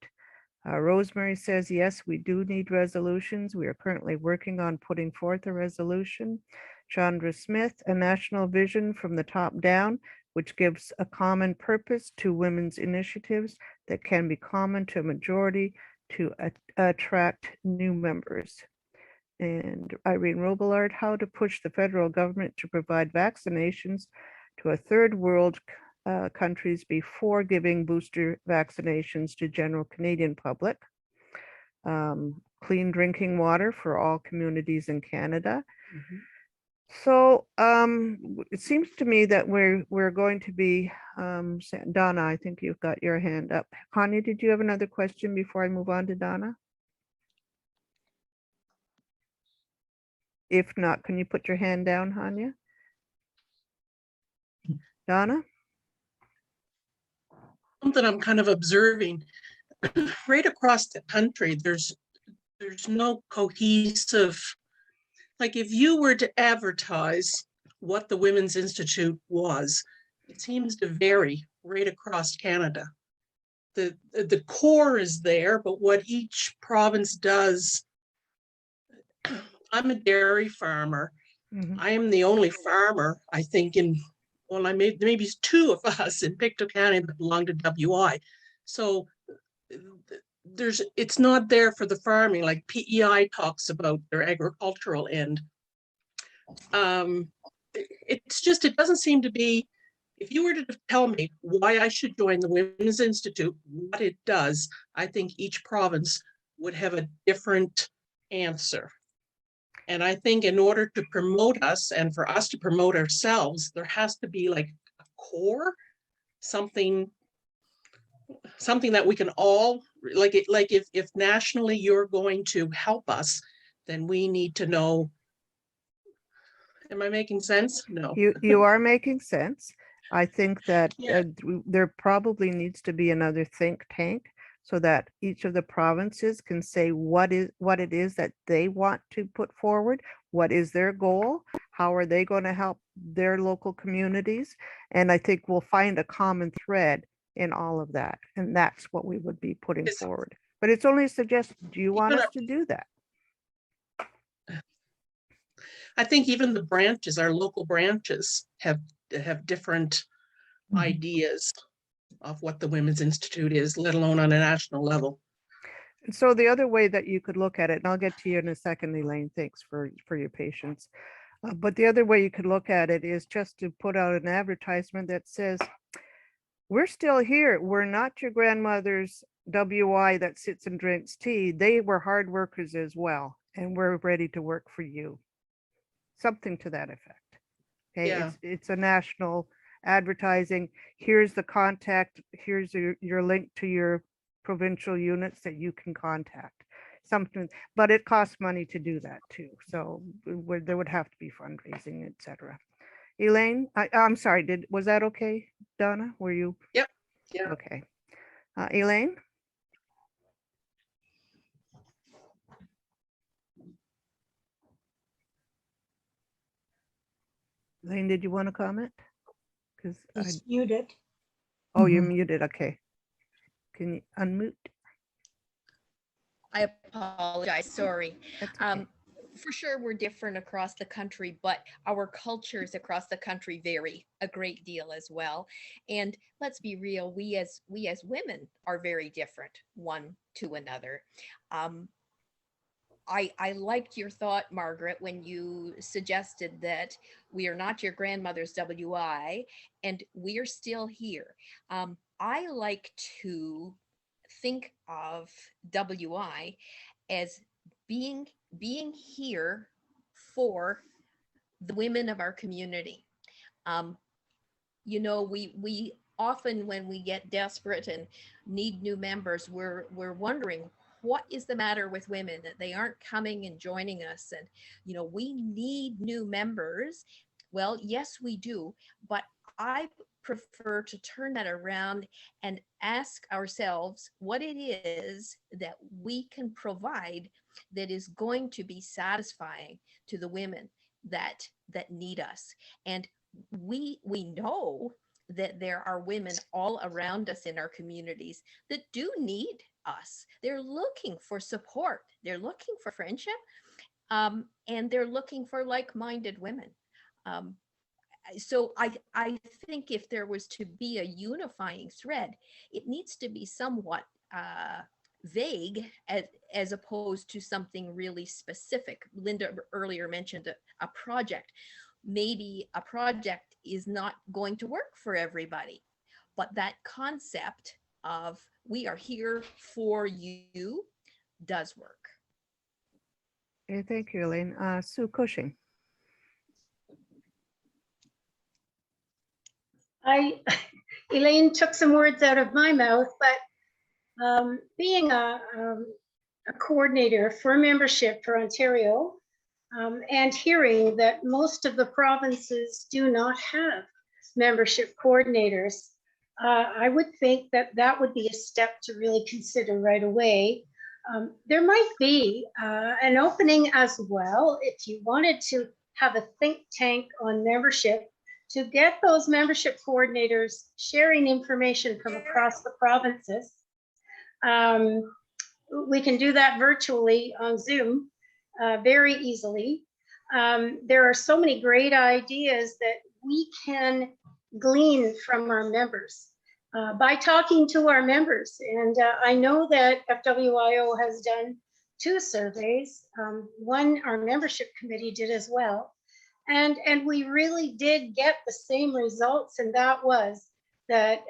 Rosemary says, yes, we do need resolutions. We are currently working on putting forth a resolution. Chandra Smith, a national vision from the top down, which gives a common purpose to women's initiatives that can be common to a majority to attract new members. And Irene Robillard, how to push the federal government to provide vaccinations to a third world countries before giving booster vaccinations to general Canadian public. Clean drinking water for all communities in Canada. Mhm. So it seems to me that we're going to be, Donna, I think you've got your hand up. Hanya, did you have another question before I move on to Donna? If not, can you put your hand down, Hanya? Donna? Something I'm kind of observing right across the country, there's no cohesive, like if you were to advertise what the Women's Institute was, it seems to vary right across Canada. The core is there, but what each province does, I'm a dairy farmer. Mhm. I am the only farmer, I think, maybe it's two of us in Pictou County that belong to WI. So it's not there for the farming, like PEI talks about their agricultural end. It's just, it doesn't seem to be, if you were to tell me why I should join the Women's Institute, what it does, I think each province would have a different answer. And I think in order to promote us and for us to promote ourselves, there has to be like a core, something that we can all, like if nationally you're going to help us, then we need to know. Am I making sense? No. You are making sense. I think that Yeah. there probably needs to be another think tank so that each of the provinces can say what it is that they want to put forward, what is their goal, how are they going to help their local communities, and I think we'll find a common thread in all of that, and that's what we would be putting forward. But it's only a suggestion. Do you want us to do that? I think even the branches, our local branches, have different ideas of what the Women's Institute is, let alone on a national level. And so the other way that you could look at it, and I'll get to you in a second, Elaine, thanks for your patience. But the other way you could look at it is just to put out an advertisement that says, we're still here. We're not your grandmother's WI that sits and drinks tea. They were hard workers as well, and we're ready to work for you. Something to that effect. Okay, Yeah. it's a national advertising. Here's the contact. Here's your link to your provincial units that you can contact. Something, but it costs money to do that too. So there would have to be fundraising, etc. Elaine, I'm sorry. Was that okay, Donna? Were you? Yep. Yeah. Okay. Elaine. Elaine, did you want to comment? Because He's muted. oh, you're muted. Okay. Can you unmute? I apologize, sorry. That's okay. For sure, we're different across the country, but our cultures across the country vary a great deal as well. And let's be real, we as women are very different one to another. I liked your thought, Margaret, when you suggested that we are not your grandmother's WI and we're still here. I like to think of WI as being here for the women of our community. You know, we often, when we get desperate and need new members, we're wondering what is the matter with women that they aren't coming and joining us, and you know, we need new members. Well, yes, we do, but I prefer to turn that around and ask ourselves what it is that we can provide that is going to be satisfying to the women that need us. And we know that there are women all around us in our communities that do need us. They're looking for support, they're looking for friendship, and they're looking for like-minded women. So I think if there was to be a unifying thread, it needs to be somewhat vague as opposed to something really specific. Linda earlier mentioned a project. Maybe a project is not going to work for everybody, but that concept of we are here for you does work. Okay, thank you, Elaine. Sue Cushing. Elaine took some words out of my mouth, but being a coordinator for membership for Ontario, and hearing that most of the provinces do not have membership coordinators, I would think that that would be a step to really consider right away. There might be an opening as well if you wanted to have a think tank on membership to get those membership coordinators sharing information from across the provinces. We can do that virtually on Zoom very easily. There are so many great ideas that we can glean from our members by talking to our members. And I know that FWIO has done 2 surveys. One our membership committee did as well. And we really did get the same results, and that was that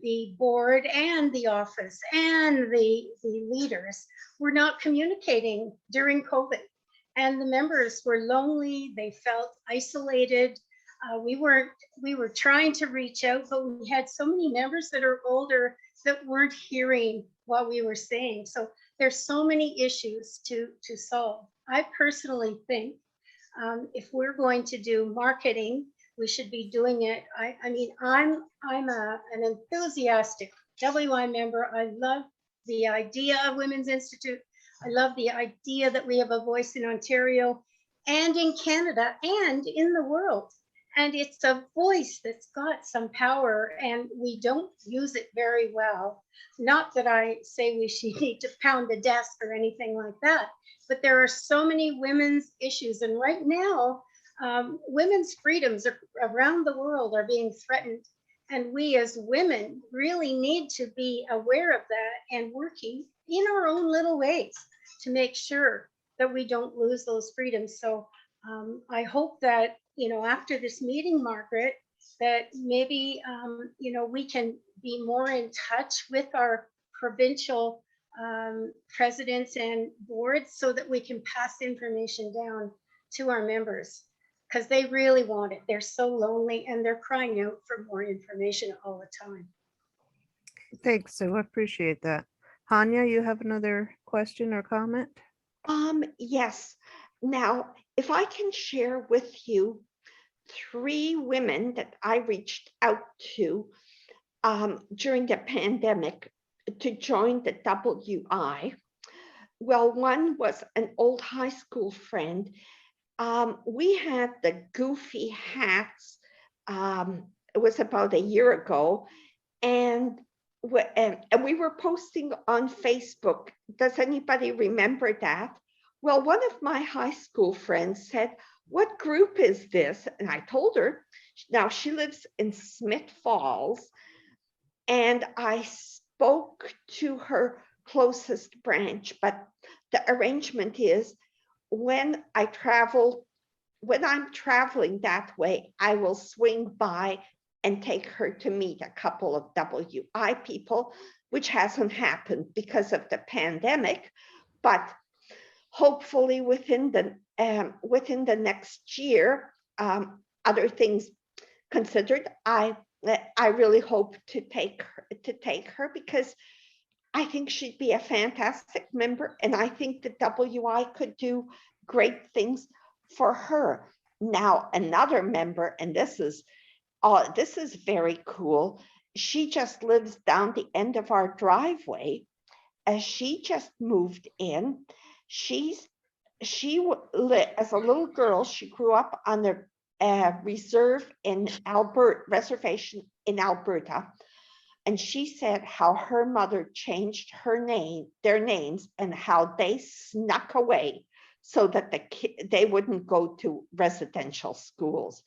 the board and the office and the leaders were not communicating during COVID. And the members were lonely, they felt isolated. We were trying to reach out, but we had so many members that are older that weren't hearing what we were saying. So there's so many issues to solve. I personally think if we're going to do marketing, we should be doing it. I mean, I'm an enthusiastic WI member. I love the idea of Women's Institute. I love the idea that we have a voice in Ontario and in Canada and in the world. And it's a voice that's got some power, and we don't use it very well. Not that I say we should need to pound the desk or anything like that, but there are so many women's issues. And right now, women's freedoms around the world are being threatened. And we as women really need to be aware of that and working in our own little ways to make sure that we don't lose those freedoms. So I hope that, you know, after this meeting, Margaret, that maybe, you know, we can be more in touch with our provincial presidents and boards so that we can pass information down to our members, because they really want it. They're so lonely and they're crying out for more information all the time. Thanks, Sue. I appreciate that. Hanya, you have another question or comment? Yes. Now, if I can share with you 3 women that I reached out to during the pandemic to join the WI. Well, one was an old high school friend, we had the goofy hats. It was about a year ago, and we were posting on Facebook. Does anybody remember that? Well, one of my high school friends said, "What group is this?" And I told her. Now she lives in Smith Falls, and I spoke to her closest branch, but the arrangement is when I'm traveling that way, I will swing by and take her to meet a couple of WI people, which hasn't happened because of the pandemic, but hopefully within the next year, other things considered, I really hope to take her because I think she'd be a fantastic member, and I think the WI could do great things for her. Now, another member, and this is very cool. She just lives down the end of our driveway. As she just moved in, as a little girl, she grew up on the reserve in reservation in Alberta. And she said how her mother changed their names, and how they snuck away so that they wouldn't go to residential schools.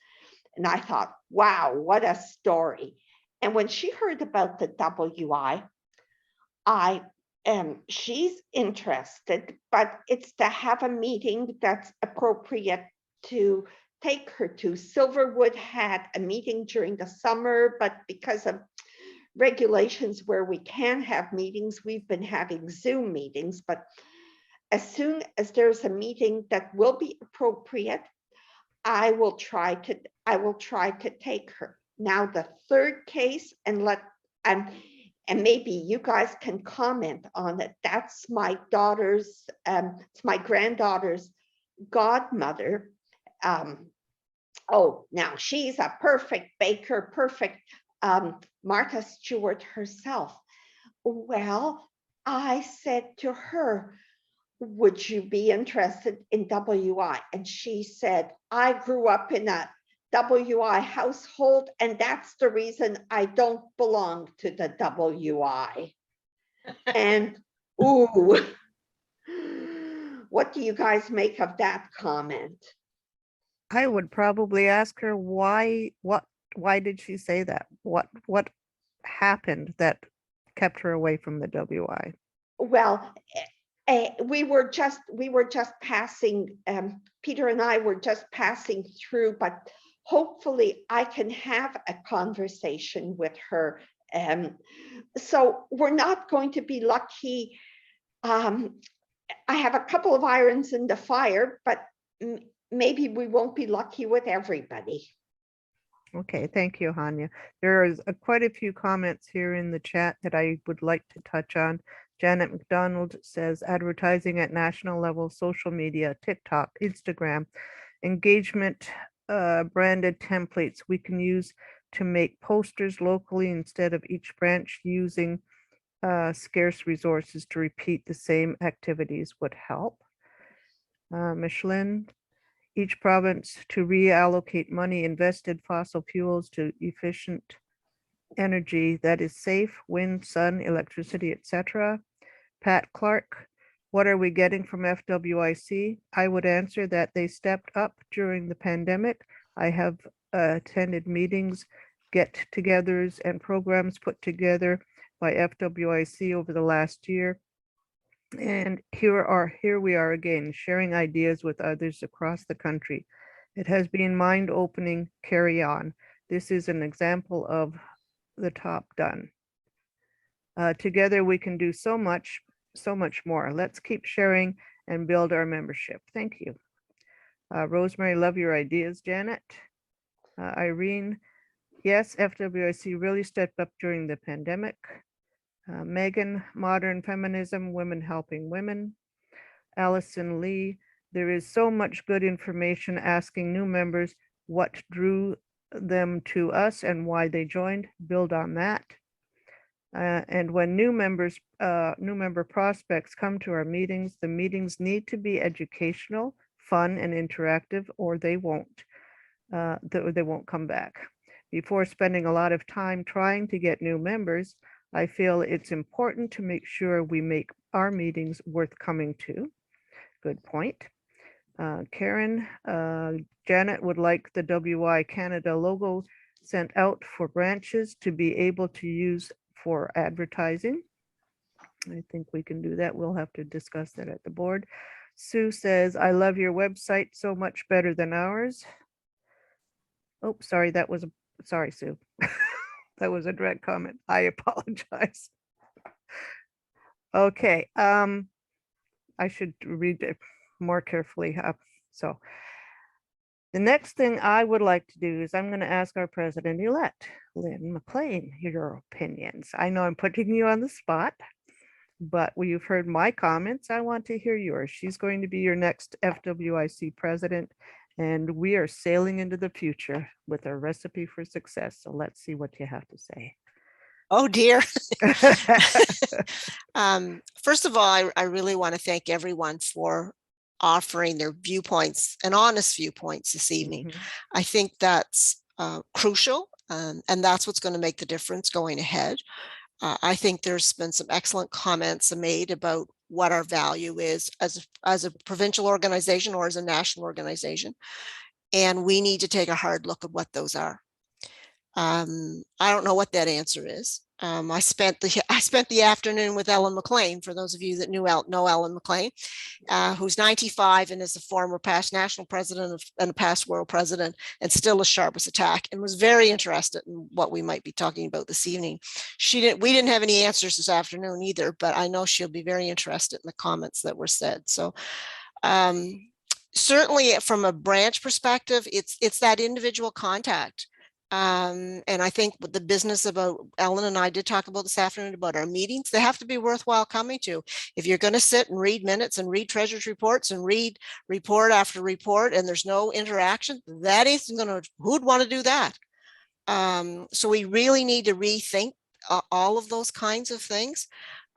And I thought, wow, what a story. And when she heard about the WI, she's interested, but it's to have a meeting that's appropriate to take her to. Silverwood had a meeting during the summer, but because of regulations where we can have meetings, we've been having Zoom meetings. But as soon as there's a meeting that will be appropriate, I will try to take her. Now the third case, and maybe you guys can comment on it. That's my it's my granddaughter's godmother. Now she's a perfect baker, perfect Martha Stewart herself. Well, I said to her, would you be interested in WI? And she said, I grew up in a WI household, and that's the reason I don't belong to the WI. And ooh, what do you guys make of that comment? I would probably ask her why did she say that? What happened that kept her away from the WI? Well, we were just passing, Peter and I were just passing through, but hopefully I can have a conversation with her. So we're not going to be lucky. I have a couple of irons in the fire, but maybe we won't be lucky with everybody. Okay, thank you, Hanya. There is quite a few comments here in the chat that I would like to touch on. Janet McDonald says advertising at national level, social media, TikTok, Instagram, engagement branded templates we can use to make posters locally instead of each branch using scarce resources to repeat the same activities would help. Michelin, each province to reallocate money invested fossil fuels to efficient energy that is safe, wind, sun, electricity, etc. Pat Clark, what are we getting from FWIC? I would answer that they stepped up during the pandemic. I have attended meetings, get-togethers, and programs put together by FWIC over the last year. And here we are again, sharing ideas with others across the country. It has been mind-opening. Carry on. This is an example of the top done. Together we can do so much more. Let's keep sharing and build our membership. Thank you. Rosemary, love your ideas, Janet. Irene, yes, FWIC really stepped up during the pandemic. Megan, modern feminism, women helping women. Allison Lee, there is so much good information asking new members what drew them to us and why they joined. Build on that. And when new member prospects come to our meetings, the meetings need to be educational, fun and interactive, or they won't. They won't come back. Before spending a lot of time trying to get new members, I feel it's important to make sure we make our meetings worth coming to. Good point. Karen, Janet would like the WI Canada logo sent out for branches to be able to use for advertising. I think we can do that. We'll have to discuss that at the board. Sue says, I love your website so much better than ours. Oh, sorry, sorry, Sue. That was a direct comment. I apologize. Okay, I should read it more carefully. So the next thing I would like to do is I'm going to ask our president-elect, Lynn McLean, your opinions. I know I'm putting you on the spot, but you've heard my comments. I want to hear yours. She's going to be your next FWIC president, and we are sailing into the future with a recipe for success. So let's see what you have to say. Oh dear. First of all, I really want to thank everyone for offering their viewpoints and honest viewpoints this evening. I think that's crucial, and that's what's going to make the difference going ahead. I think there's been some excellent comments made about what our value is as a provincial organization or as a national organization. And we need to take a hard look at what those are. I don't know what that answer is. I spent the afternoon with Ellen McLean, for those of you that know Ellen McLean, who's 95 and is a former past national president and a past world president, and still as sharp as a tack, and was very interested in what we might be talking about this evening. We didn't have any answers this afternoon either, but I know she'll be very interested in the comments that were said. So certainly from a branch perspective, it's that individual contact. And I think with the business about Ellen and I did talk about this afternoon about our meetings, they have to be worthwhile coming to. If you're going to sit and read minutes and read treasurer's reports and read report after report and there's no interaction, that isn't going to, who'd want to do that? So we really need to rethink all of those kinds of things.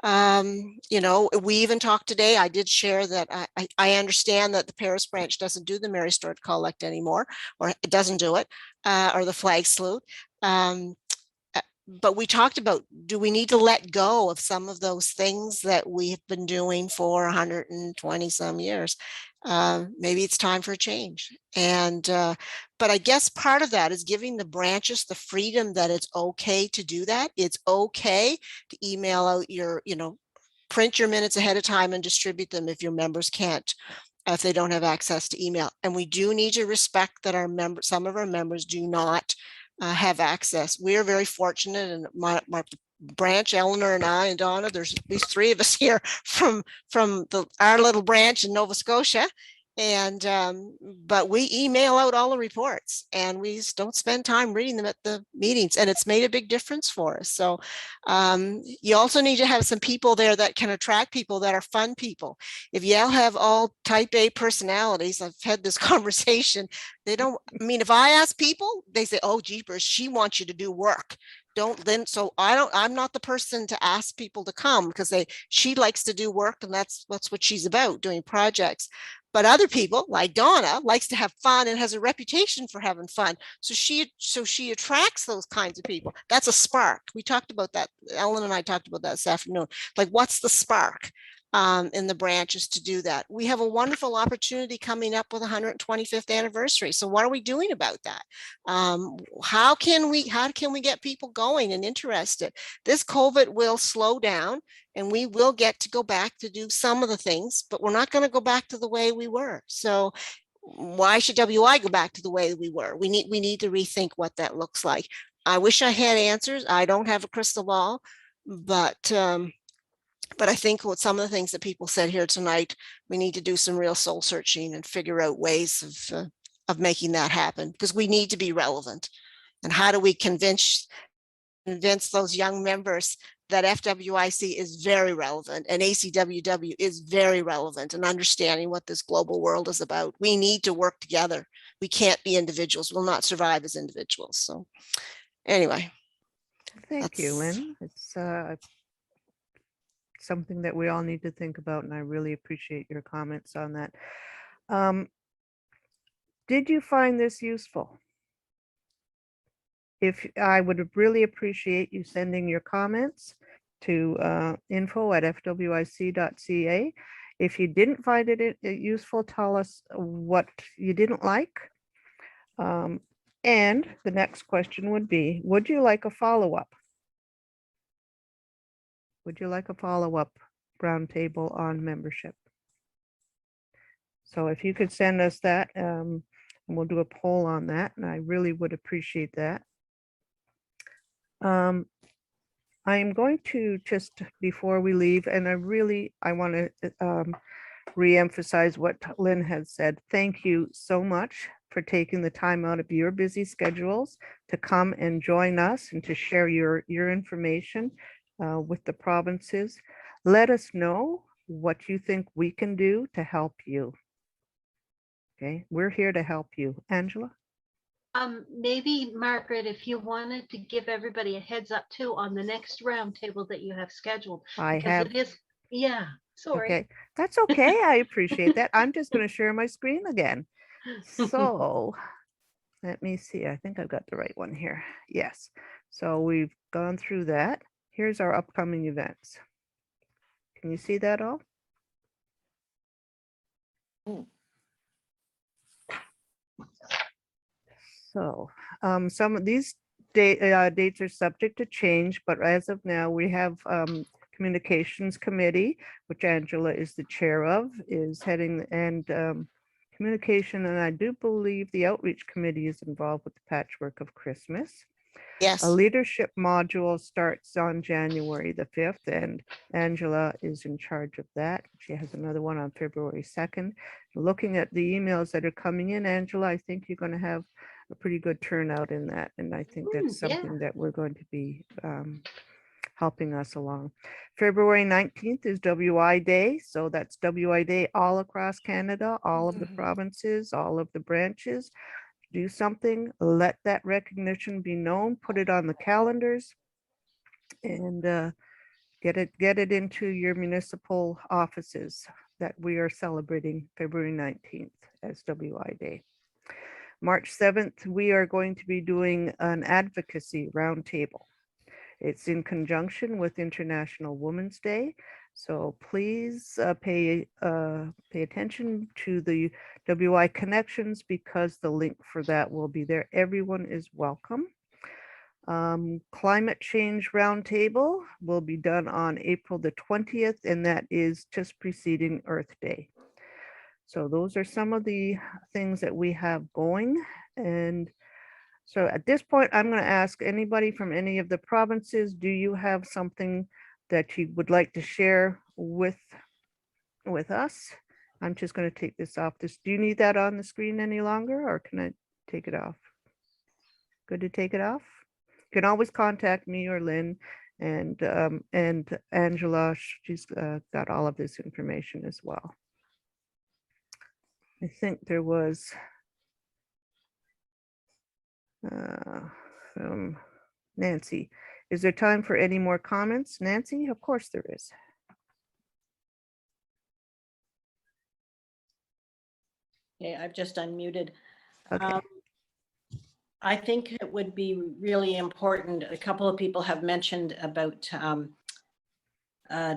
You know, we even talked today, I did share that I understand that the Paris branch doesn't do the Mary Stuart Collect anymore, or it doesn't do it, or the flag salute. But we talked about, do we need to let go of some of those things that we have been doing for 120 some years? Maybe it's time for a change. And but I guess part of that is giving the branches the freedom that it's okay to do that. It's okay to email out your, print your minutes ahead of time and distribute them if your members can't, if they don't have access to email. And we do need to respect that some of our members do not have access. We are very fortunate, and my branch, Eleanor and I and Donna, there's at least 3 of us here from our little branch in Nova Scotia. And but we email out all the reports, and we just don't spend time reading them at the meetings, and it's made a big difference for us. So you also need to have some people there that can attract people that are fun people. If you have all type A personalities, I've had this conversation, if I ask people, they say, oh jeepers, she wants you to do work. I'm not the person to ask people to come, because she likes to do work, and that's what she's about, doing projects. But other people, like Donna, likes to have fun and has a reputation for having fun. So she attracts those kinds of people. That's a spark. We talked about that. Ellen and I talked about that this afternoon. Like, what's the spark in the branches to do that? We have a wonderful opportunity coming up with 125th anniversary. So what are we doing about that? How can we get people going and interested? This COVID will slow down, and we will get to go back to do some of the things, but we're not going to go back to the way we were. So why should WI go back to the way we were? We need to rethink what that looks like. I wish I had answers. I don't have a crystal ball, but I think with some of the things that people said here tonight, we need to do some real soul searching and figure out ways of making that happen, because we need to be relevant. And how do we convince those young members that FWIC is very relevant and ACWW is very relevant, and understanding what this global world is about? We need to work together. We can't be individuals. We'll not survive as individuals. So anyway. Thank you, Lynn. It's something that we all need to think about, and I really appreciate your comments on that. Did you find this useful? If I would really appreciate you sending your comments to info@fwic.ca. If you didn't find it useful, tell us what you didn't like. And the next question would be, would you like a follow-up? Would you like a follow-up roundtable on membership? So if you could send us that, and we'll do a poll on that, and I really would appreciate that. I am going to just, before we leave, and I want to re-emphasize what Lynn has said. Thank you so much for taking the time out of your busy schedules to come and join us and to share your information with the provinces. Let us know what you think we can do to help you. Okay, we're here to help you. Angela? Maybe Margaret, if you wanted to give everybody a heads up too on the next roundtable that you have scheduled. I because have. It is, yeah, sorry. Okay, that's okay. I appreciate that. I'm just going to share my screen again. So let me see. I think I've got the right one here. Yes. So we've gone through that. Here's our upcoming events. Can you see that all? So some of these dates are subject to change, but as of now, we have Communications Committee, which Angela is the chair of, is heading, and Communication, and I do believe the Outreach Committee is involved with the Patchwork of Christmas. Yes. A leadership module starts on January the 5th, and Angela is in charge of that. She has another one on February 2nd. Looking at the emails that are coming in, Angela, I think you're going to have a pretty good turnout in that. And I think that's something that we're going to be helping us along. February 19th is WI Day. So that's WI Day all across Canada, all of the provinces, all of the branches. Do something, let that recognition be known, put it on the calendars, and get it into your municipal offices that we are celebrating February 19th as WI Day. March 7th, we are going to be doing an advocacy roundtable. It's in conjunction with International Women's Day. So please pay attention to the WI connections because the link for that will be there. Everyone is welcome. Climate Change Roundtable will be done on April the 20th, and that is just preceding Earth Day. So those are some of the things that we have going. And so at this point, I'm going to ask anybody from any of the provinces, do you have something that you would like to share with us? I'm just going to take this off. Do you need that on the screen any longer, or can I take it off? Good to take it off? You can always contact me or Lynn, and Angela. She's got all of this information as well. I think there was Nancy. Is there time for any more comments? Nancy, of course there is. Okay, I've just unmuted. Okay. I think it would be really important. A couple of people have mentioned about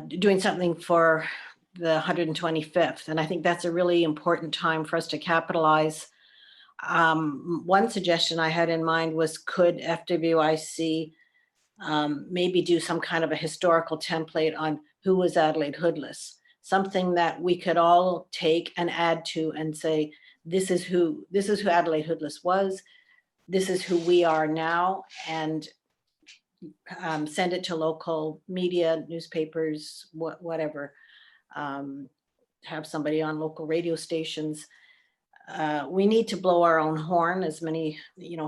doing something for the 125th. And I think that's a really important time for us to capitalize. One suggestion I had in mind was, could FWIC maybe do some kind of a historical template on who was Adelaide Hoodless, something that we could all take and add to and say, this is who Adelaide Hoodless was, this is who we are now, and send it to local media, newspapers, whatever. Have somebody on local radio stations. We need to blow our own horn, as many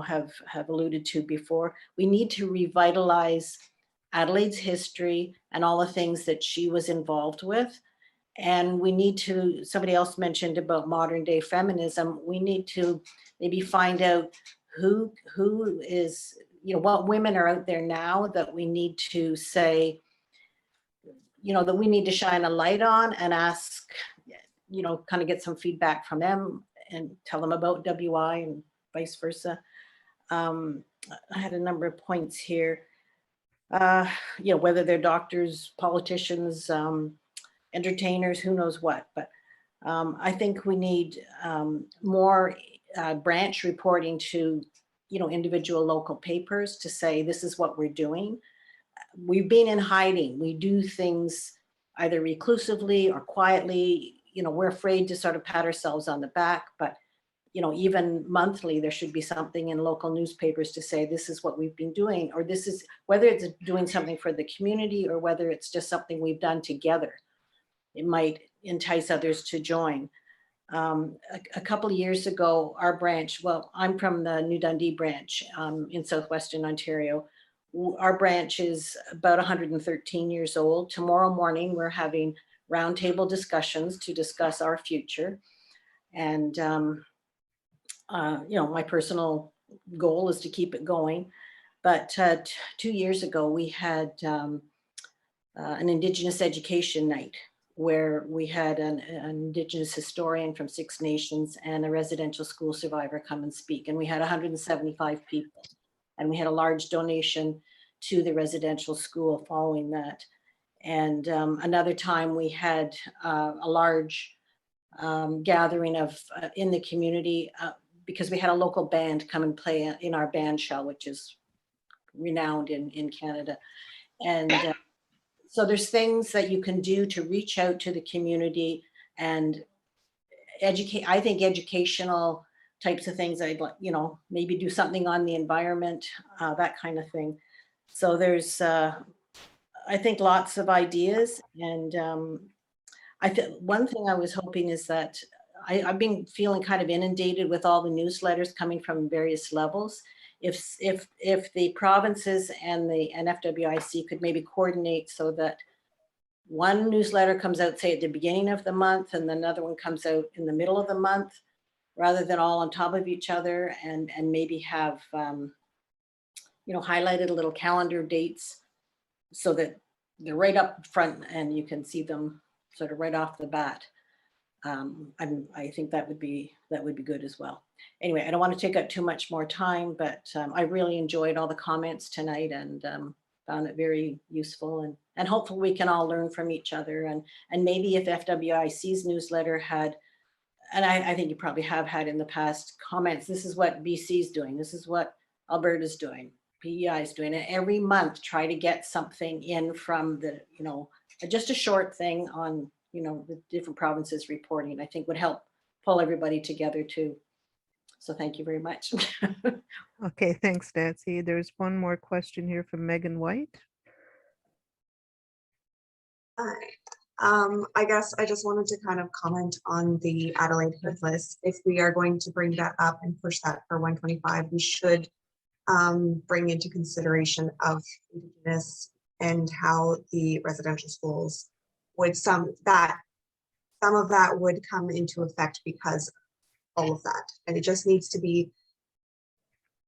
have alluded to before. We need to revitalize Adelaide's history and all the things that she was involved with. And we need to, somebody else mentioned about modern day feminism. We need to maybe find out who is, what women are out there now that we need to say, that we need to shine a light on and ask, kind of get some feedback from them and tell them about WI and vice versa. I had a number of points here. You know, whether they're doctors, politicians, entertainers, who knows what, but I think we need more branch reporting to, you know, individual local papers to say, this is what we're doing. We've been in hiding. We do things either reclusively or quietly. You know, we're afraid to sort of pat ourselves on the back, but you know, even monthly, there should be something in local newspapers to say, this is what we've been doing, or this is, whether it's doing something for the community or whether it's just something we've done together. It might entice others to join. A couple of years ago, our branch, well, I'm from the New Dundee branch in Southwestern Ontario. Our branch is about 113 years old. Tomorrow morning, we're having roundtable discussions to discuss our future. And you know, my personal goal is to keep it going. But 2 years ago, we had an Indigenous education night where we had an Indigenous historian from 6 Nations and a residential school survivor come and speak. And we had 175 people. And we had a large donation to the residential school following that. And another time we had a large gathering of in the community because we had a local band come and play in our band shell, which is renowned in Canada. And so there's things that you can do to reach out to the community and educate. I think educational types of things, I'd like, you know, maybe do something on the environment, that kind of thing. So there's, I think, lots of ideas. And one thing I was hoping is that I've been feeling kind of inundated with all the newsletters coming from various levels. If the provinces and FWIC could maybe coordinate so that one newsletter comes out, say, at the beginning of the month, and another one comes out in the middle of the month, rather than all on top of each other, and maybe have you know, highlighted little calendar dates so that they're right up front and you can see them sort of right off the bat. I think that would be good as well. Anyway, I don't want to take up too much more time, but I really enjoyed all the comments tonight and found it very useful, and hopefully we can all learn from each other, and maybe if FWIC's newsletter had, and I think you probably have had in the past, comments, this is what BC's doing, this is what Alberta's doing, PEI is doing, and every month try to get something in from the, you know, just a short thing on, you know, the different provinces reporting, I think would help pull everybody together too. So thank you very much. Okay, thanks, Nancy. There's one more question here from Megan White. I guess I just wanted to kind of comment on the Adelaide hit list. If we are going to bring that up and push that for 125, we should bring into consideration of Indigenous and how the residential schools would some of that would come into effect because all of that, and it just needs to be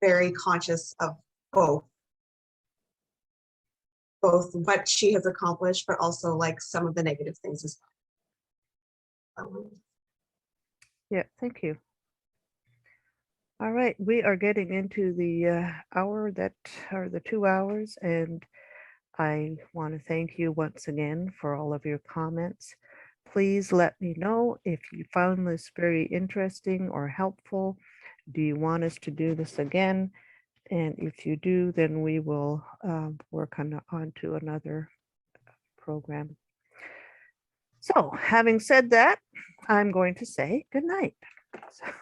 very conscious of both what she has accomplished, but also like some of the negative things as well. Yeah, thank you. All right, we are getting into the hour that are the 2 hours, and I want to thank you once again for all of your comments. Please let me know if you found this very interesting or helpful. Do you want us to do this again? And if you do, then we will work on to another program. So having said that, I'm going to say good night.